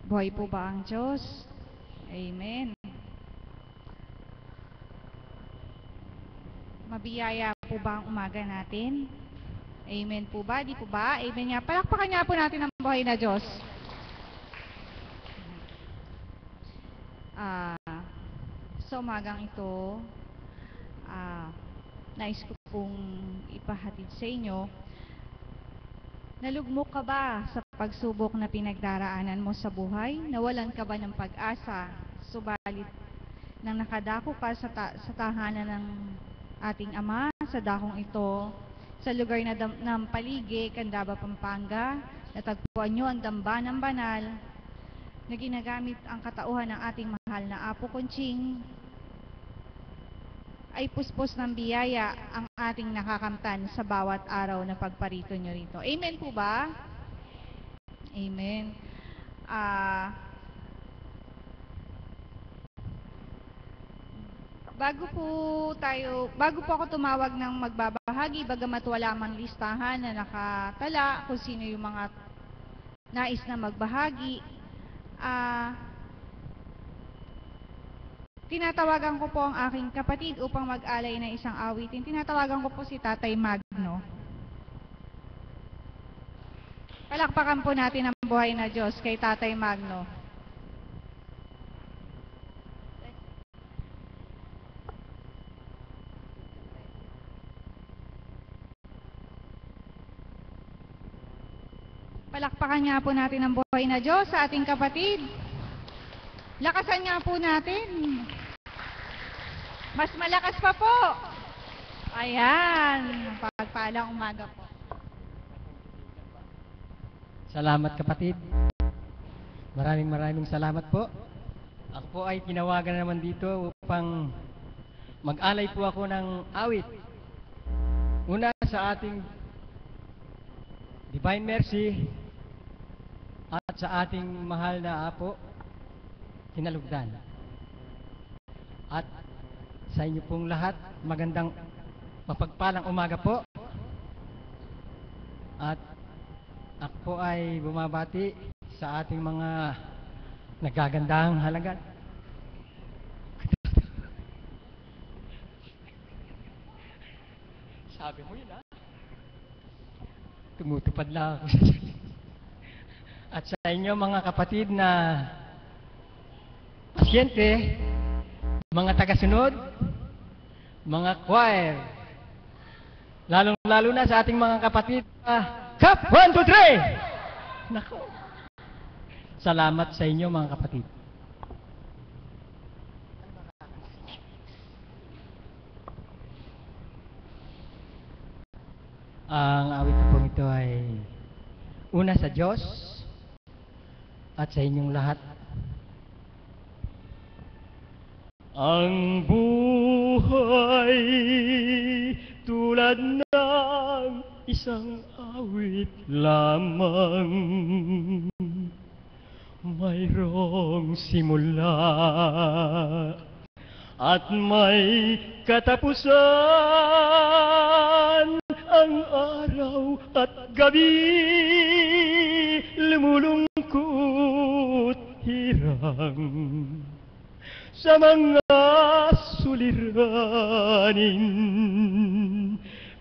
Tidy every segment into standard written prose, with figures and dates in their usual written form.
Buhay po ba ang Diyos? Amen. Mabiyaya po ba ang umaga natin? Amen po ba? Di po ba? Amen nga. Palakpakan nga po natin ang buhay na Diyos. Sa umagang ito, nais ko pong ipahatid sa inyo. Nalugmok ka ba sa pagsubok na pinagdaraanan mo sa buhay? Nawalan ka ba ng pag-asa? Subalit, nang nakadako ka sa tahanan ng ating Ama, sa dakong ito, sa lugar ng Paligi, Candaba, Pampanga, natagpuan nyo ang damba ng banal na ginagamit ang katauhan ng ating mahal na Apo Conching, ay puspos ng biyaya ang ating nakakamtan sa bawat araw na pagparito nyo rito. Amen po ba? Amen. Bago po ako tumawag ng magbabahagi, bagamat wala mang listahan na nakatala kung sino yung mga nais na magbahagi, tinatawagan ko po ang aking kapatid upang mag-alay ng isang awitin. Tinatawagan ko po si Tatay Magno. Palakpakan po natin ang buhay na Diyos kay Tatay Magno. Palakpakan nga po natin ang buhay na Diyos sa ating kapatid. Lakasan nga po natin. Mas malakas pa po. Ayan. Pagpalang umaga po. Salamat kapatid. Maraming salamat po. Ako po ay tinawagan naman dito upang mag-alay po ako ng awit. Una sa ating Divine Mercy at sa ating mahal na Apo, Kinalugdan. At sa inyo pong lahat, magandang mapagpalang umaga po. At ako po ay bumabati sa ating mga nagagandahang halagan. Sabi mo yun, ha? Tumutupad lang ako. At sa inyo mga kapatid na pasyente, mga tagasunod, mga choir, lalong-lalo na sa ating mga kapatid Cup 1, 2, 3! Nako! Salamat sa inyo mga kapatid. Ang awit ko pong ito ay una sa Diyos at sa inyong lahat. Ang buhay tulad ng isang awit lamang, mayroong simula at may katapusan. Ang araw at gabi, lumulungkot hirang sa mga suliranin,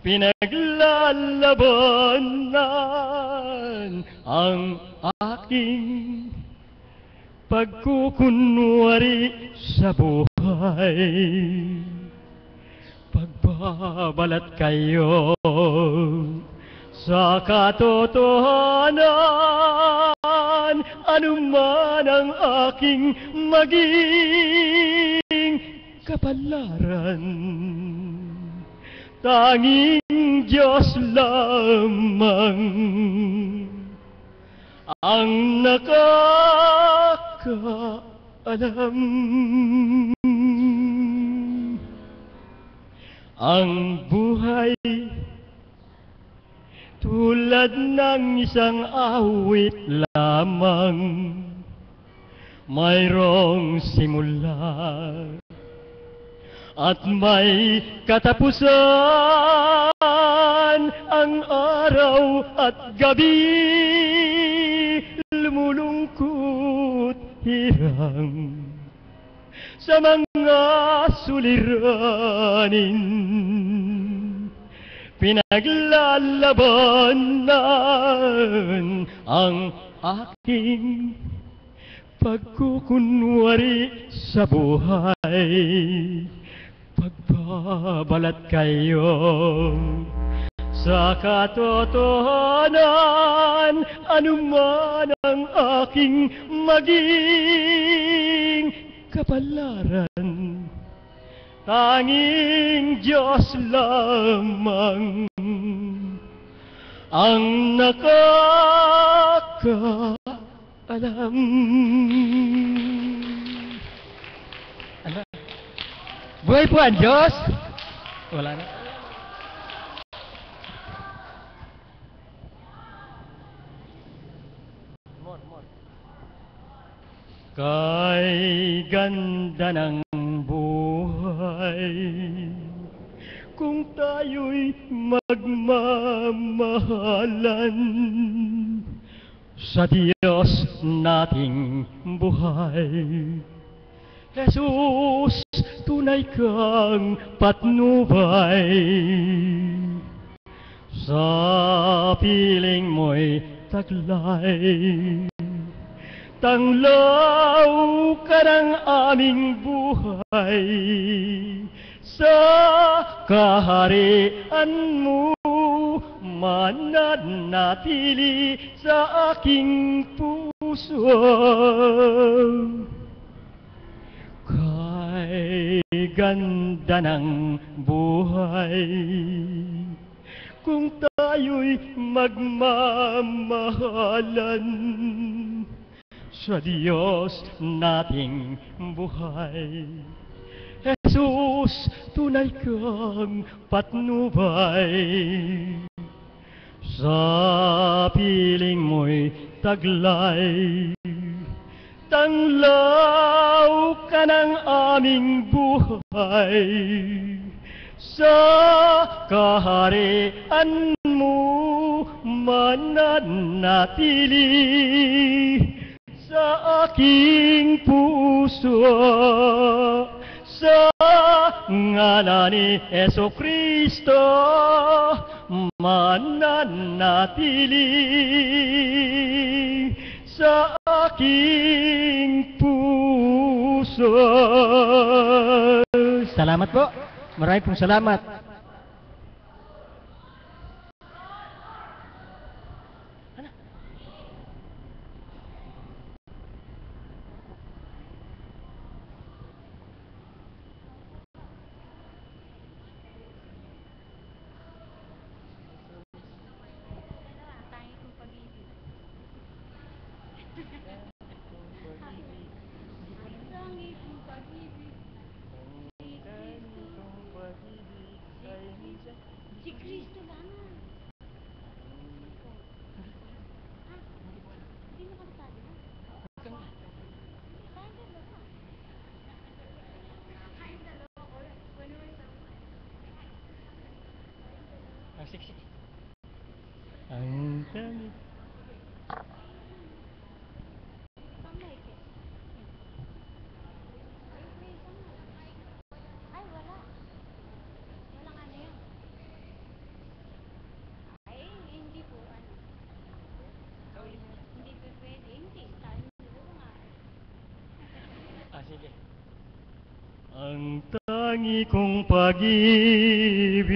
pinaglalabanan ang aking pagkukunwari sa buhay. Pagbabalat kayo sa katotohanan, anuman ang aking maging kapalaran. Tanging Diyos lamang ang nakakaalam. Ang buhay tulad ng isang awit lamang, mayroong simula at may katapusan. Ang araw at gabi, lumulungkot lang sa mga suliranin. Pinaglalabanan ang aking pagkukunwari sa buhay. Pagbabalat kayo sa katotohanan, anuman ang aking maging kapalaran. Tanging Diyos lamang ang nakakaalam. Ano? Buhay po ang Diyos! Wala na. Kay ganda ng buhay kung tayo'y magmamahalan sa Diyos nating buhay. Jesus, tunay kang patnubay, sa piling mo'y taglay. Tanglaw ka ng aming buhay, sa kaharian mo mananatili sa aking puso. Kay ganda ng buhay kung tayo'y magmamahalan sa Diyos nating buhay. Jesus, tunay kang patnubay, sa piling mo'y taglay. Tanglaw ka ng aming buhay, sa kaharian mo mananatili sa aking puso. Sa ngalan ni Jesucristo mananatili sa aking puso. Salamat po. Maraming pong salamat. Si Kristo lamang. Hindi mo kabisado na? Saan ka ba? Kain dalawa ko. Ano mo sa Ang siksi. Ang dami. Samay ka. Ay, wala. Walang ano yun. Ay, hindi po ano. Hindi po pwede. Hindi. Tayo dalawa nga. Sige. Ang tangi kong pag-ibig,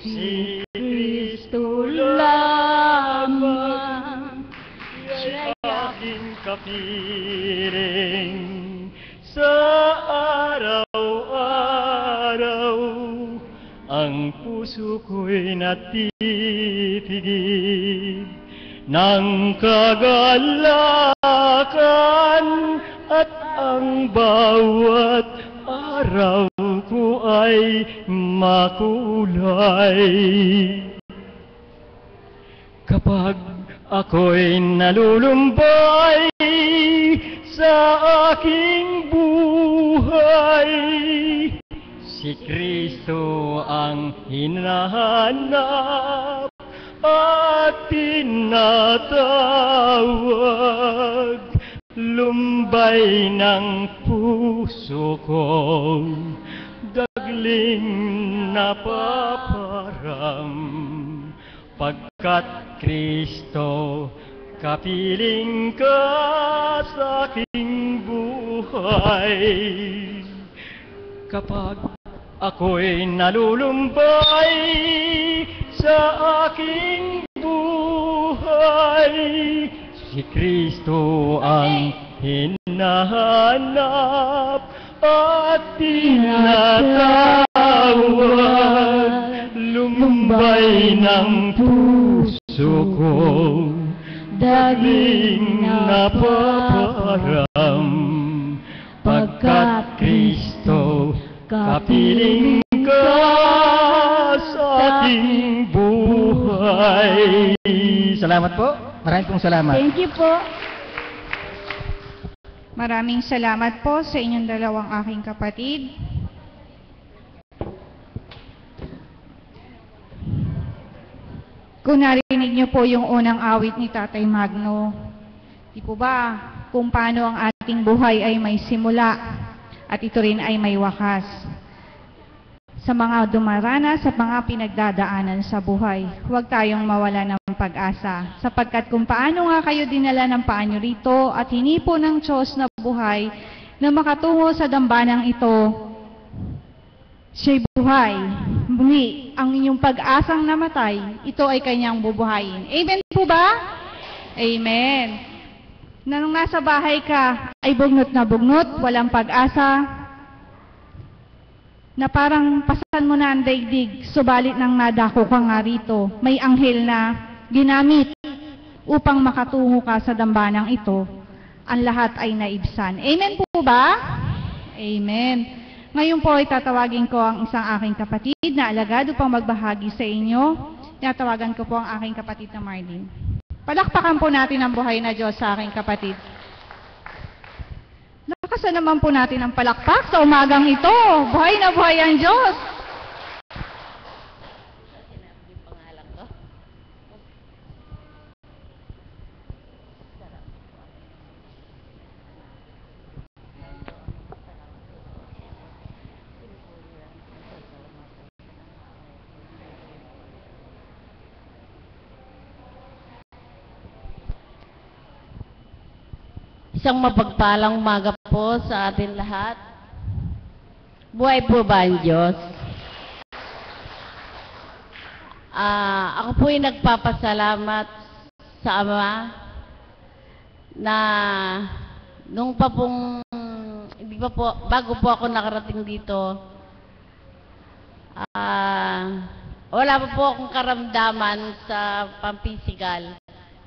si Kristo lamang, siya'y aking kapiling sa araw-araw. Ang puso ko'y natitigib ng kagalakan, at ang bawat araw ko ay makulay. Kapag ako'y nalulumbay sa aking buhay, si Kristo ang hinahanap at tinatawag. lumbay ng puso ko, dagling napaparam, pagkat Kristo, kapiling ka sa aking buhay. Kapag ako'y nalulumbay sa aking buhay, si Kristo ang hinahanap at tinatawag. Lumbay ng puso ko, daging napaparam, pagkat Kristo, kapiling ka sa aking buhay. Salamat po. Maraming pong salamat. Thank you po. Maraming salamat po sa inyong dalawang aking kapatid. Kung narinig niyo po yung unang awit ni Tatay Magno, di po ba kung paano ang ating buhay ay may simula at ito rin ay may wakas. Sa mga dumaranas sa mga pinagdadaanan sa buhay, huwag tayong mawala ng pag-asa, sapagkat kung paano nga kayo dinala ng Paa niyo rito at hinipo ng Diyos na buhay na makatungo sa dambanang ito, siya'y buhay. Muli, ang inyong pag-asang namatay, ito ay kanyang bubuhayin. Amen po ba? Amen. Nang nasa bahay ka, ay bugnot na bugnot, walang pag-asa, na parang pasan mo na ang daigdig, subalit nang nadako ka nga rito, may anghel na ginamit upang makatungo ka sa dambanang ito, ang lahat ay naibsan. Amen po ba? Amen. Ngayon po ay tatawagin ko ang isang aking kapatid na alagad upang magbahagi sa inyo. Tinatawagan ko po ang aking kapatid na Marlene. Palakpakan po natin ang buhay na Diyos sa aking kapatid. Lakasan naman po natin ang palakpak sa umagang ito. Buhay na buhay ang Diyos. Isang mapagpalang umaga po sa atin lahat. Buhay po ba ang Diyos? Ako po ay nagpapasalamat sa Ama na nung pa pong, hindi pa po, bago po ako nakarating dito, wala pa po akong karamdaman sa pampisikal.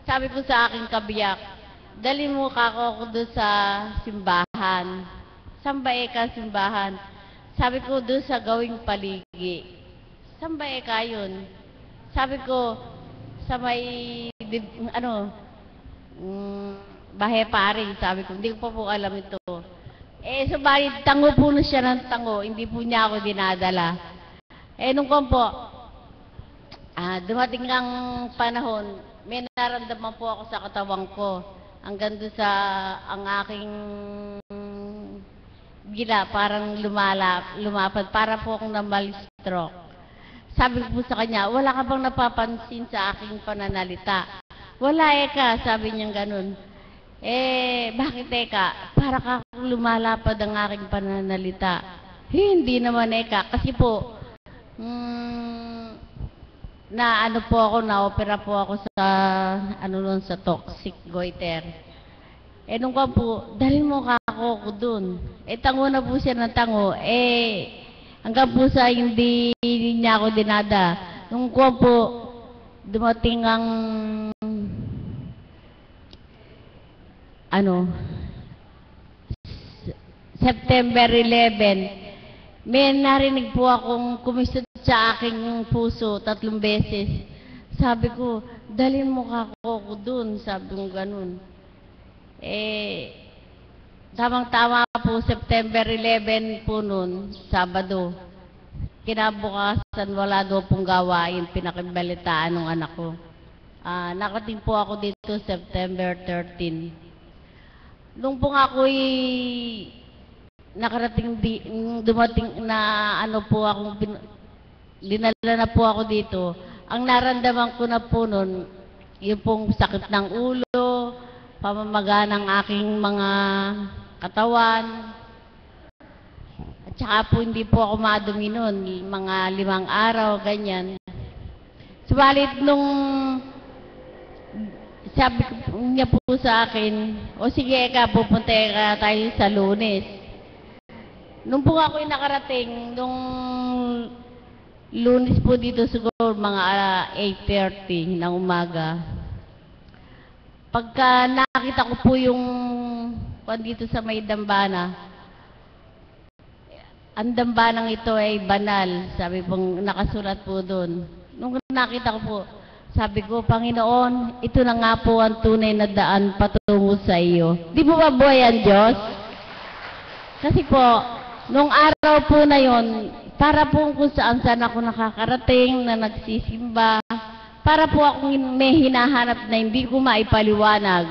Sabi po sa aking kabiyak, dali mo ako doon sa simbahan. Saan ba ka simbahan? Sabi ko doon sa Gawing Paligi. Saan ba ka yun? Sabi ko sa may, Bahay Pari. Sabi ko, hindi ko pa po alam ito. Subalit, tango po na siya ng tango. Hindi po niya ako dinadala. Nung po, dumating ang panahon, may nararamdaman po ako sa katawan ko. Hanggang doon sa ang aking gila, parang lumapad. Para po akong namal-stroke. Sabi ko po sa kanya, wala ka bang napapansin sa aking pananalita? Wala ka, sabi niya ganun. Bakit ka? Para ka lumalapad ang aking pananalita. Hindi naman ka. Kasi po, na-opera po ako sa, sa toxic goiter. Nung po, dalhin mo ako dun. Tango na po siya ng tango. Hanggang po sa hindi niya ako dinada. Nung po, dumating ang, September 11, may narinig po akong kumisot sa aking puso 3 beses. Sabi ko, dalhin mo ako dun. Sabi ko ganun. Tamang-tama po, September 11 po nun, Sabado. Kinabukasan, wala daw pong gawain, pinakibalitaan ng anak ko. Nakating po ako dito September 13. Nung po nga ako'y nakarating dumating na ano po akong dinala na po ako dito, ang naramdaman ko na po nun, yung pong sakit ng ulo, pamamaga ng aking mga katawan, at saka po hindi po ako madumi nun, mga 5 araw, ganyan. Subalit nung sabi niya po sa akin, o sige ka, pupunta ka tayo sa Lunes. Nung po ako'y nakarating, nung Lunes po dito siguro mga 8:30 ng umaga. Pagka nakita ko po yung dito sa may dambana, ang dambanang ito ay banal, sabi pong nakasulat po doon. Nung nakita ko po, sabi ko, Panginoon, ito na nga po ang tunay na daan patungo sa iyo. Di po ba buhay ang Diyos? Kasi po, nung araw po na yon, para po kung saan ako nakakarating, na nagsisimba, para po akong may hinahanap na hindi ko maipaliwanag.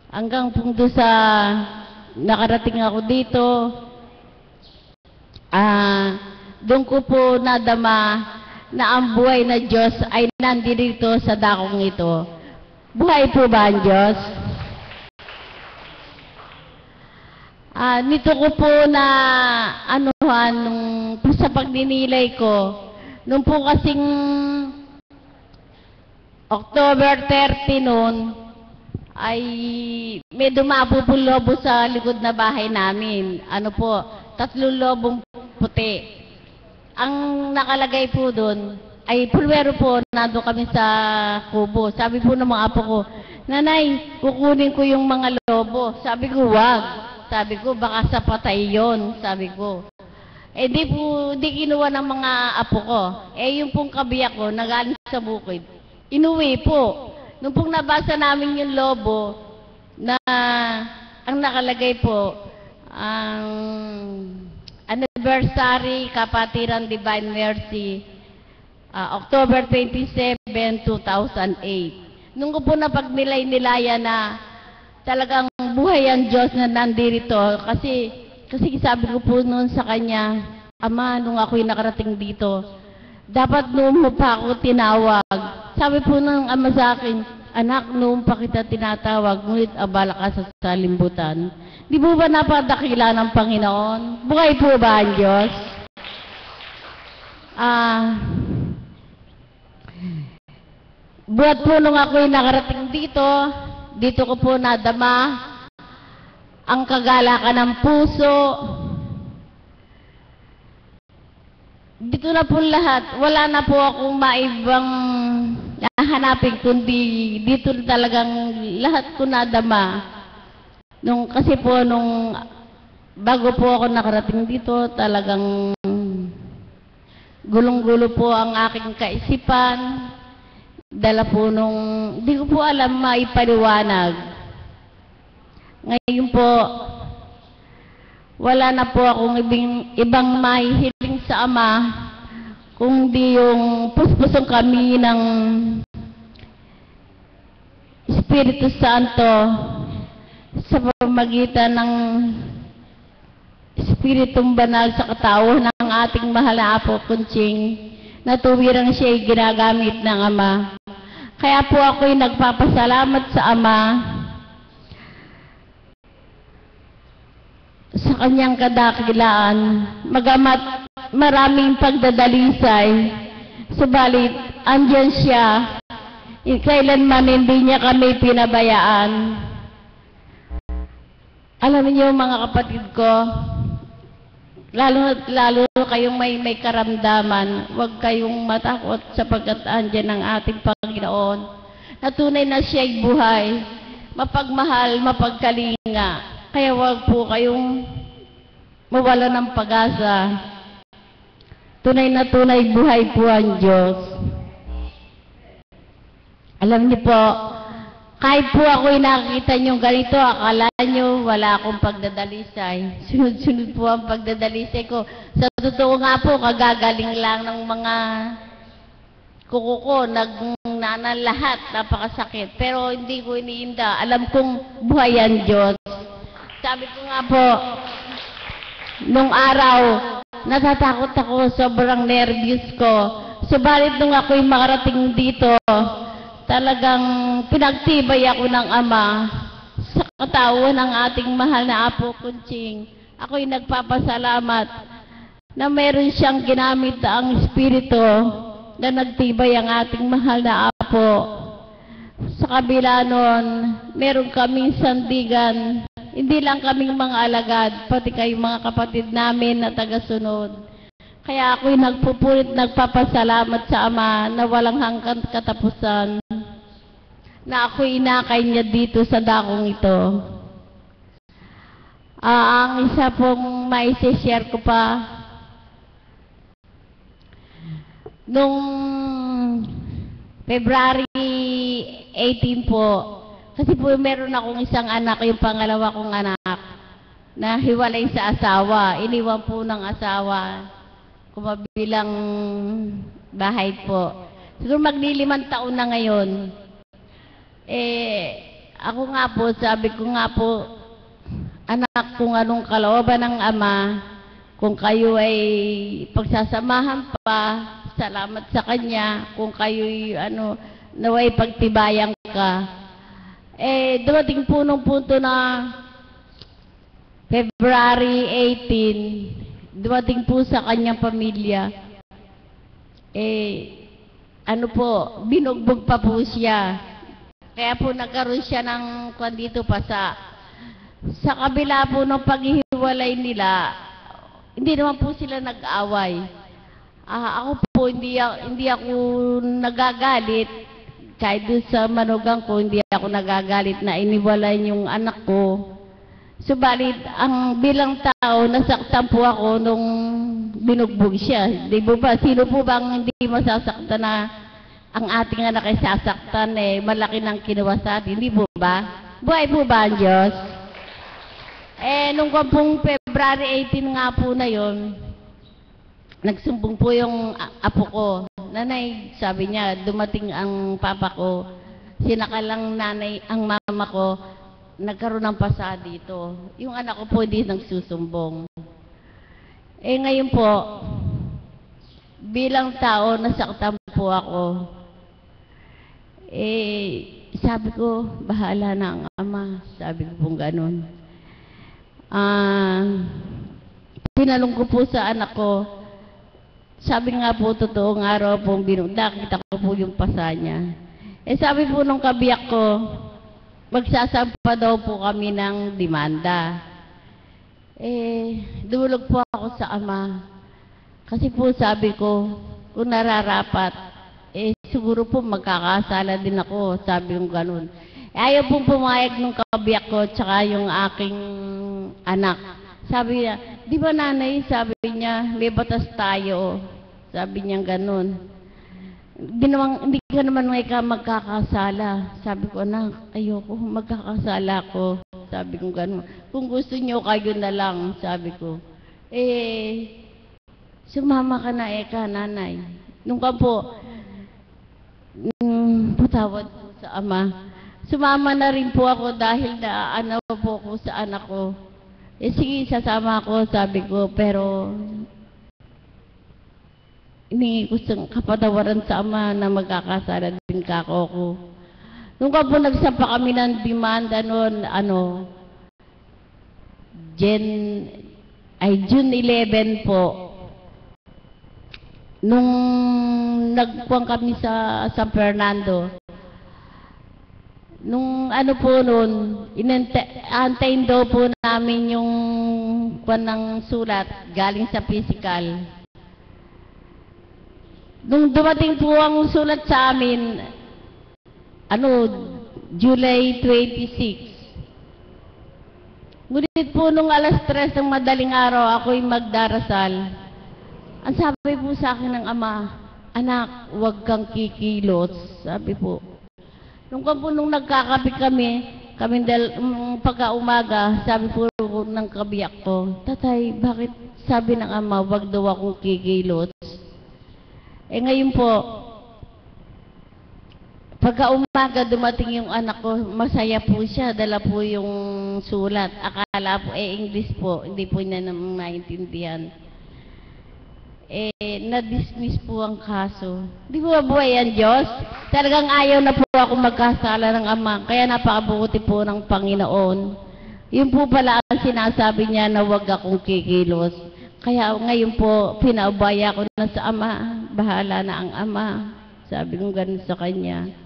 Hanggang po doon sa nakarating ako dito, doon ko po nadama na ang buhay na Diyos ay nandito sa dakong ito. Buhay po ba ang Diyos? Nito ko po na anuhan nung sa pagdinilay ko, nung po kasing October 30 noon, ay may dumapo po lobo sa likod na bahay namin. 3 lobong puti. Ang nakalagay po doon ay pulwero po, nando kami sa kubo. Sabi po ng mga apo ko, Nanay, kukunin ko yung mga lobo. Sabi ko, wag. Sabi ko, baka sa patay yon. Sabi ko. Di kinuha ng mga apo ko. Yung pong kabiyak ko, nagaling sa bukid. Inuwi po. Nung pong nabasa namin yung lobo, na ang nakalagay po, ang anniversary, Kapatiran Divine Mercy, October 27, 2008. Nung ko po na pagnilay-nilaya na talagang buhay ang Diyos na nandito, kasi sabi ko po noon sa kanya, Ama, nung ako'y nakarating dito, dapat noon mo pa ako tinawag. Sabi po ng Ama sa akin, Anak, noon pa kita tinatawag, ngunit abala ka sa salimbutan. Di po ba napadakila ng Panginoon? Buhay po ba ang Diyos? Buhat po nung ako'y nakarating dito ko po nadama ang kagalakan ng puso. Dito na po lahat. Wala na po akong maibang nahanapin, kundi dito talagang lahat ko nadama. Kasi po, bago po ako nakarating dito, talagang gulong-gulo po ang aking kaisipan. Dala po di ko po alam maipaliwanag. Ngayon po, wala na po akong ibang mahihiling sa Ama, kundi yung puspusong kami ng Espiritu Santo, sa pamamagitan ng Espiritong Banal sa katao ng ating mahal na Apo Kunching, na tuwirang siya'y ginagamit ng Ama. Kaya po ako'y nagpapasalamat sa Ama sa kanyang kadakilaan, magamat maraming pagdadalisay, subalit andyan siya, kailanman hindi niya kami pinabayaan. Alam niyo mga kapatid ko, lalo kayong may karamdaman, huwag kayong matakot sapagkat andyan ang ating Panginoon. Na tunay na siya'y buhay, mapagmahal, mapagkalinga. Kaya huwag po kayong mawala ng pag-asa. Tunay na tunay buhay po ang Diyos. Alam niyo po, kahit po ako'y nakikita nyo ganito, akala nyo wala akong pagdadalisay. Sunod-sunod po ang pagdadalisay ko. Sa totoo nga po, kagagaling lang ng mga kuko ko, lahat, napakasakit. Pero hindi ko iniinda. Alam kong buhay ang Diyos. sabi ko nga po, nung araw, natatakot ako, sobrang nervous ko. Subalit nung ako'y makarating dito, talagang pinagtibay ako ng Ama sa katawan ng ating mahal na Apo Kunching. Ako'y nagpapasalamat na meron siyang ginamit ang Espiritu na nagtibay ang ating mahal na Apo. Sa kabila nun, meron kaming sandigan. Hindi lang kaming mga alagad, pati kayong mga kapatid namin na tagasunod. Kaya ako'y nagpupulit, nagpapasalamat sa Ama na walang hanggang katapusan na ako'y inakay niya dito sa dakong ito. Ang isa pong maisi-share ko pa, nung February 18 po, kasi po meron akong isang anak, yung pangalawa kong anak, na hiwalay sa asawa. Iniwan po ng asawa, kumabilang bahay po. Siguro magliliman taon na ngayon. Ako nga po, sabi ko nga po, anak, kung anong kalooban ng Ama, kung kayo ay pagsasamahan pa, salamat sa Kanya. Kung kayo'y naway pagtibayan ka. Dumating po nung punto na February 18, dumating po sa kanyang pamilya. Binugbog pa po siya. Kaya po nagkaroon siya ng dito pa sa kabila po ng paghihiwalay nila, hindi naman po sila nag-away. Ako po, hindi ako nagagalit. Kahit doon sa manugang ko, hindi ako nagagalit na iniwalay yung anak ko. Subalit, ang bilang tao, nasaktan po ako nung binugbog siya. Di ba? Sino po bang hindi masasaktan na ang ating anak ay sasaktan malaki ng kinuha sa atin? Hindi po ba? Buhay po ba ang Diyos? Nung pong February 18 nga po na yon, nagsumbong po yung apo ko. Nanay, sabi niya, dumating ang papa ko, sinakalang nanay ang mama ko, nagkaroon ng pasa dito. Yung anak ko po hindi nagsusumbong. Ngayon po, bilang tao, nasaktan po ako. Sabi ko, bahala na ang Ama. Sabi ko pong ganun. Tinalong ko po sa anak ko, sabi nga po, totoong araw pong nakita ko po yung pasa niya. Sabi po nung kabiyak ko, magsasampa daw po kami ng demanda. Dumulog po ako sa Ama. Kasi po sabi ko, kung nararapat, siguro po magkakasala din ako. Sabi ko ganun. Ayaw pong pumayag nung kabiyak ko, tsaka yung aking anak. Sabi niya, di ba nanay, sabi niya, may batas tayo. Sabi niya ganun. Hindi ka naman magkakasala. Sabi ko, anak, ayoko, magkakasala ko. Sabi ko ganun. Kung gusto niyo, kayo na lang, sabi ko. Sumama ka na nanay. Nung ka po, patawad po sa Ama. Sumama na rin po ako dahil na po ko sa anak ko. Sige, sasama ako, sabi ko, pero hiningi ko sa kapatawaran sa Ama na magkakasala din kako ko. Nung ka po nagsampa kami ng demanda noon, June 11 po. Nung nagpuang kami sa San Fernando, nung po noon, antayin daw po namin yung ng sulat galing sa physical. Nung dumating po ang sulat sa amin, July 26. Ngunit po nung alas 3 ng madaling araw, ako'y magdarasal. Ang sabi po sa akin ng Ama, anak, huwag kang kikilos. Sabi po. Nung nagkakape kami pagka-umaga, sabi po ng kabiyak ko, tatay, bakit sabi ng Ama, huwag daw akong kikilos? Ngayon po, Pagka umaga dumating yung anak ko, masaya po siya, dala po yung sulat. Akala po, English po, hindi po niya naman maintindihan. Na-dismiss po ang kaso. Di po mabuhay ang Diyos? Talagang ayaw na po ako magkasala ng Ama, kaya napakabuti po ng Panginoon. Yun po pala ang sinasabi niya na huwag akong kikilos. Kaya ngayon po, pinaubaya ko na sa Ama, bahala na ang Ama. Sabi ko ganun sa kanya.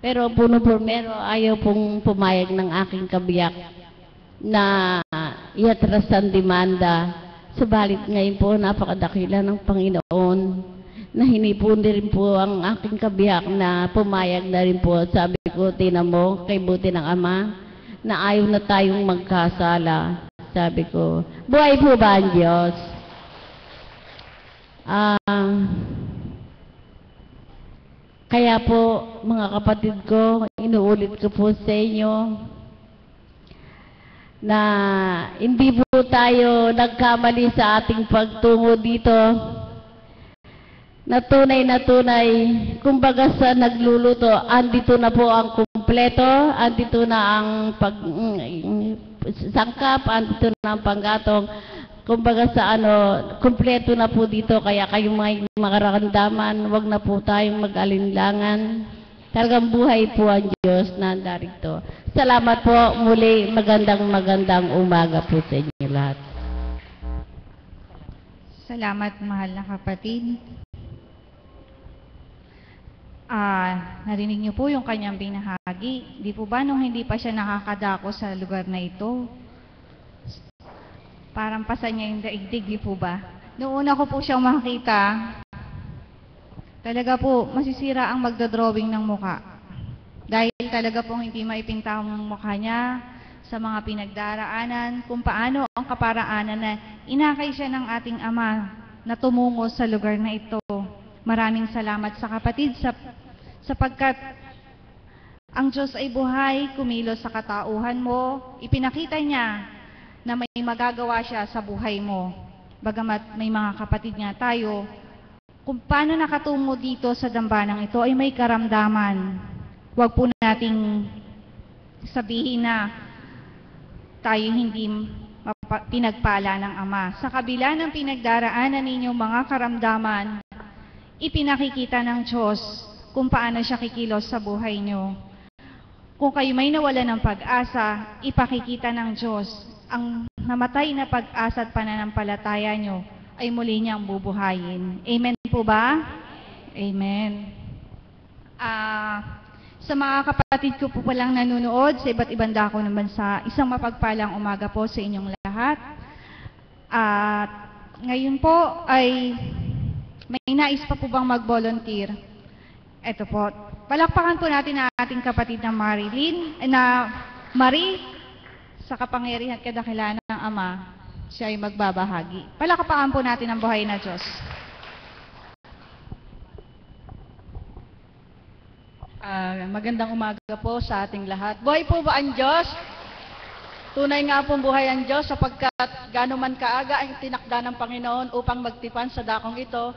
Pero puno-purmero, ayaw pong pumayag ng aking kabiyak na iatras ang demanda. Subalit ngayon po, napakadakila ng Panginoon na hinipon rin po ang aking kabiyak na pumayag na rin po. Sabi ko, tinan mo, kay buti ng Ama, na ayaw na tayong magkasala. Sabi ko, buhay po ba ang Diyos? Kaya po, mga kapatid ko, inuulit ko po sa inyo na hindi po tayo nagkamali sa ating pagtungo dito. Na tunay, kumbaga sa nagluluto, andito na po ang kumpleto, andito na ang sangkap, andito na ang panggatong. Kumbaga sa kumpleto na po dito, kaya kayong mga makaramdaman, wag na po tayong mag-alinlangan. Talagang buhay po ang Diyos na narito. Salamat po muli, magandang umaga po sa inyo lahat. Salamat, mahal na kapatid. Narinig niyo po yung kanyang binahagi. Di po ba nung hindi pa siya nakakadako sa lugar na ito, parang pasan niya yung daigdig, di po ba? Noong una ko po siyang makita, talaga po masisira ang magdodrawing ng muka. Dahil talaga pong hindi maipinta ang mukha niya sa mga pinagdaraanan, kung paano ang kaparaanan na inakay siya ng ating Ama na tumungo sa lugar na ito. Maraming salamat sa kapatid sapagkat ang Diyos ay buhay, kumilos sa katauhan mo, ipinakita niya na may magagawa siya sa buhay mo. Bagamat may mga kapatid nga tayo, kung paano nakatungo dito sa dambanang ito ay may karamdaman. Huwag po nating sabihin na tayo hindi pinagpala ng Ama. Sa kabila ng pinagdaraanan ninyong mga karamdaman, ipinakikita ng Diyos kung paano siya kikilos sa buhay nyo. Kung kayo may nawalan ng pag-asa, ipakikita ng Diyos ang namatay na pag-asa at pananampalataya nyo ay muli niyang bubuhayin. Amen po ba? Amen. Sa mga kapatid ko po palang nanonood sa iba't ibang dako ng bansa, isang mapagpalang umaga po sa inyong lahat. At ngayon po ay may nais pa po bang mag-volunteer? Ito po. Palakpakan po natin ang ating kapatid na Marie, sa kapangyarihan at kadakilaan ng Ama, siya ay magbabahagi. Palakpakan po natin ang buhay na Diyos. Magandang umaga po sa ating lahat. Buhay po ba ang Diyos? Tunay nga pong buhay ang Diyos sapagkat gaano man kaaga ang tinakda ng Panginoon upang magtipan sa dakong ito.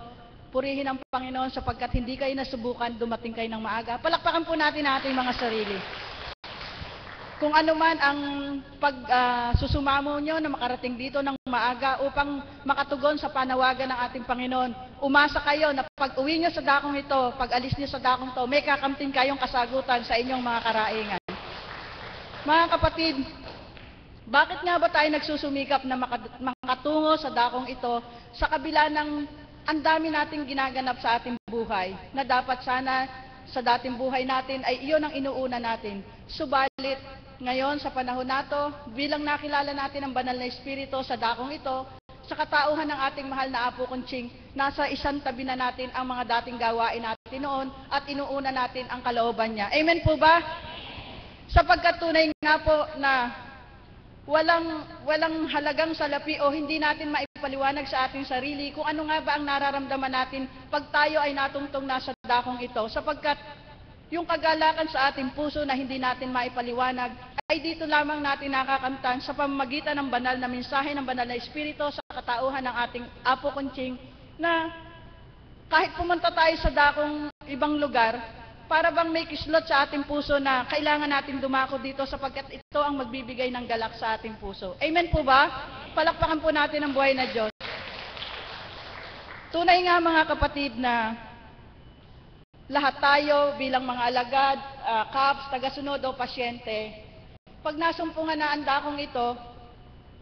Purihin ang Panginoon sapagkat hindi kayo nasubukan, dumating kayo ng maaga. Palakpakan po natin ang ating mga sarili. Kung ano man ang susumamo nyo na makarating dito ng maaga upang makatugon sa panawagan ng ating Panginoon, umasa kayo na pag uwi nyo sa dakong ito, pag alis nyo sa dakong ito, may kakamtin kayong kasagutan sa inyong mga karaingan. Mga kapatid, bakit nga ba tayo nagsusumikap na makatungo sa dakong ito sa kabila ng ang dami nating ginaganap sa ating buhay na dapat sana sa dating buhay natin ay iyon ang inuuna natin. Subalit, ngayon sa panahon nato, bilang nakilala natin ang banal na Espiritu sa dakong ito, sa katauhan ng ating mahal na Apo Kunching, nasa isang tabi na natin ang mga dating gawain natin noon at inuuna natin ang kalooban niya. Amen po ba? Sapagkat tunay nga po na walang halagang salapi o hindi natin maipaliwanag sa ating sarili kung ano nga ba ang nararamdaman natin pag tayo ay natungtong nasa dakong ito. Sapagkat yung kagalakan sa ating puso na hindi natin maipaliwanag ay dito lamang natin nakakamtan sa pamamagitan ng banal na mensahe ng banal na Espiritu sa katauhan ng ating Apo Kunching na kahit pumunta tayo sa dakong ibang lugar, para bang may kislot sa ating puso na kailangan natin dumako dito sapagkat ito ang magbibigay ng galak sa ating puso. Amen po ba? Palakpakan po natin ang buhay na Diyos. Tunay nga mga kapatid na lahat tayo bilang mga alagad, kaps, tagasunod o pasyente, pag nasumpungan na ang dakong ito,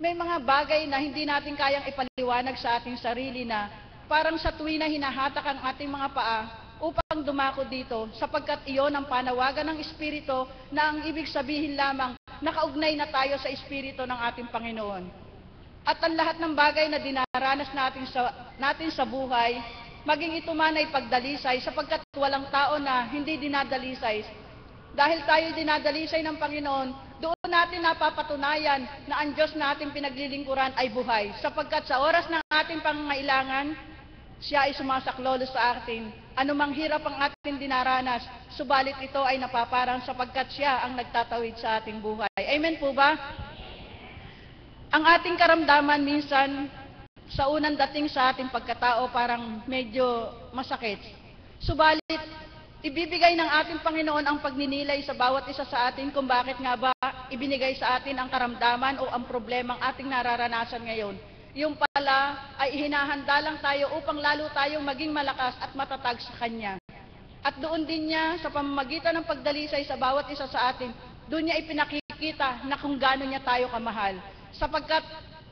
may mga bagay na hindi natin kayang ipaliwanag sa ating sarili na parang sa tuwi na hinahatak ang ating mga paa upang dumako dito sapagkat iyon ang panawagan ng Espiritu na ang ibig sabihin lamang nakaugnay na tayo sa Espiritu ng ating Panginoon. At ang lahat ng bagay na dinaranas natin sa buhay, maging ito man ay pagdalisay sapagkat walang tao na hindi dinadalisay. Dahil tayo dinadalisay ng Panginoon, doon natin napapatunayan na ang Diyos na ating pinaglilingkuran ay buhay. Sapagkat sa oras ng ating pangangailangan, siya ay sumasaklolo sa atin. Anumang hirap ang ating dinaranas, subalit ito ay napaparang sapagkat siya ang nagtatawid sa ating buhay. Amen po ba? Ang ating karamdaman minsan, sa unang dating sa ating pagkatao, parang medyo masakit. Subalit, ibibigay ng ating Panginoon ang pagninilay sa bawat isa sa atin kung bakit nga ba ibinigay sa atin ang karamdaman o ang problemang ating nararanasan ngayon. Yung pala ay hinahanda lang tayo upang lalo tayong maging malakas at matatag sa Kanya. At doon din niya, sa pamamagitan ng pagdalisay sa bawat isa sa atin, doon niya ipinakikita na kung gaano niya tayo kamahal. Sapagkat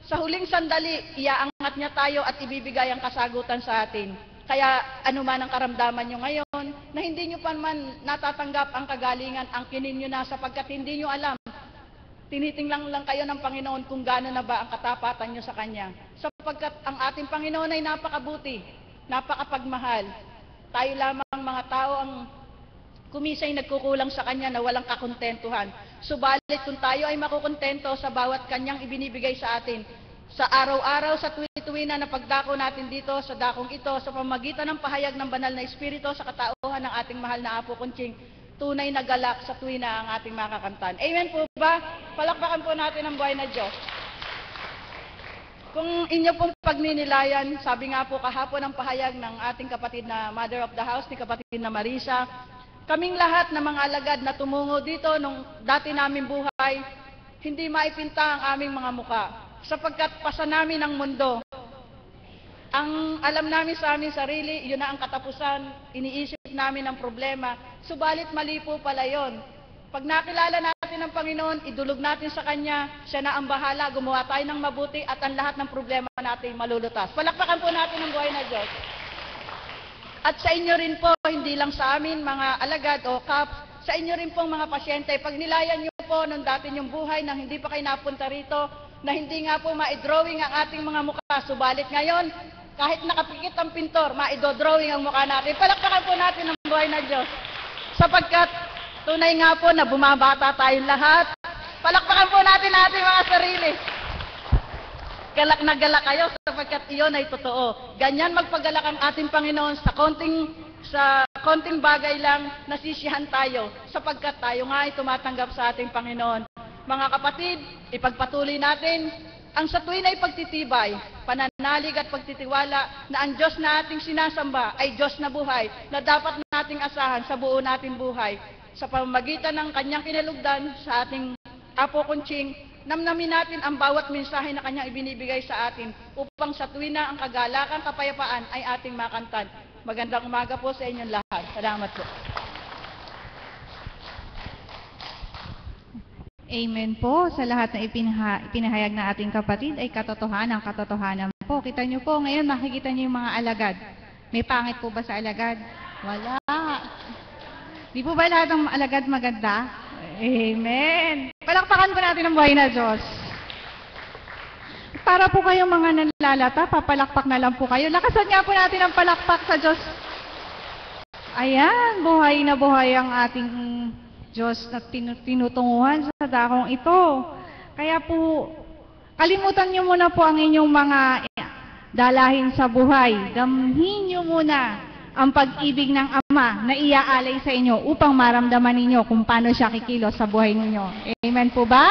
sa huling sandali, iaangat niya tayo at ibibigay ang kasagutan sa atin. Kaya anuman ang karamdaman nyo ngayon, na hindi nyo pa man natatanggap ang kagalingan, ang kinin nyo na sapagkat hindi nyo alam. Tinitingnan lang kayo ng Panginoon kung gaano na ba ang katapatan nyo sa Kanya. Sapagkat ang ating Panginoon ay napakabuti, napakapagmahal. Tayo lamang mga tao ang kumisay nagkukulang sa Kanya na walang kakontentuhan. Subalit kung tayo ay makukontento sa bawat Kanyang ibinibigay sa atin, sa araw-araw, sa tuwi-tuwi na pagdako natin dito, sa dakong ito, sa pamagitan ng pahayag ng banal na Espiritu sa katauhan ng ating mahal na Apo Kunching, tunay na galak sa tuwi na ang ating makakantan. Amen po ba? Palakpakan po natin ang buhay na Diyos. Kung inyo pong pagninilayan, sabi nga po kahapon ang pahayag ng ating kapatid na Mother of the House, ni kapatid na Marisa, kaming lahat na mga alagad na tumungo dito nung dati namin buhay, hindi maipinta ang aming mga muka. Sapagkat pasa namin ang mundo. Ang alam namin sa aming sarili, yun na ang katapusan, iniisip namin ang problema, subalit mali po pala yun. Pag nakilala natin ang Panginoon, idulog natin sa Kanya, siya na ang bahala, gumawa tayo ng mabuti at ang lahat ng problema natin malulutas. Palakpakan po natin ang buhay na Diyos. At sa inyo rin po, hindi lang sa amin mga alagad o kaps, sa inyo rin pong mga pasyente, pag nilayan nyo po nung dati nyong buhay nang hindi pa kayo napunta rito, na hindi nga po ma-drawing ang ating mga mukha, subalit ngayon, kahit nakapikit ang pintor, ma-drawing ang mukha natin. Palakpakan po natin ang buhay na Diyos. Sapagkat tunay nga po na bumabata tayong lahat. Palakpakan po natin ating mga sarili. Galak na galak kayo sapagkat iyon ay totoo. Ganyan magpagalak ang ating Panginoon sa konting bagay lang nasisiyahan tayo sapagkat tayo nga ay tumatanggap sa ating Panginoon. Mga kapatid, ipagpatuloy natin ang sa tuwin ay pagtitibay, pananalig at pagtitiwala na ang Diyos na ating sinasamba ay Diyos na buhay na dapat nating asahan sa buo nating buhay. Sa pamamagitan ng Kanyang kinalugdan sa ating Apo Kunching, namnamin natin ang bawat mensahe na Kanyang ibinibigay sa atin upang sa tuwin na ang kagalakan, kapayapaan ay ating makantan. Magandang umaga po sa inyong lahat. Salamat po. Amen po. Sa lahat na ipinahayag na ating kapatid ay katotohanan po. Kita nyo po, ngayon makikita nyo yung mga alagad. May pangit po ba sa alagad? Wala. Di po ba lahat ng alagad maganda? Amen. Palakpakan po natin ang buhay na Diyos. Para po kayong mga nanlalata, papalakpak na lang po kayo. Lakasan nga po natin ang palakpak sa Diyos. Ayan, buhay na buhay ang ating Diyos na tinutunguhan sa dakong ito. Kaya po, kalimutan nyo muna po ang inyong mga dalahin sa buhay. Damhin nyo muna ang pag-ibig ng Ama na iaalay sa inyo upang maramdaman ninyo kung paano siya kikilos sa buhay ninyo. Amen po ba?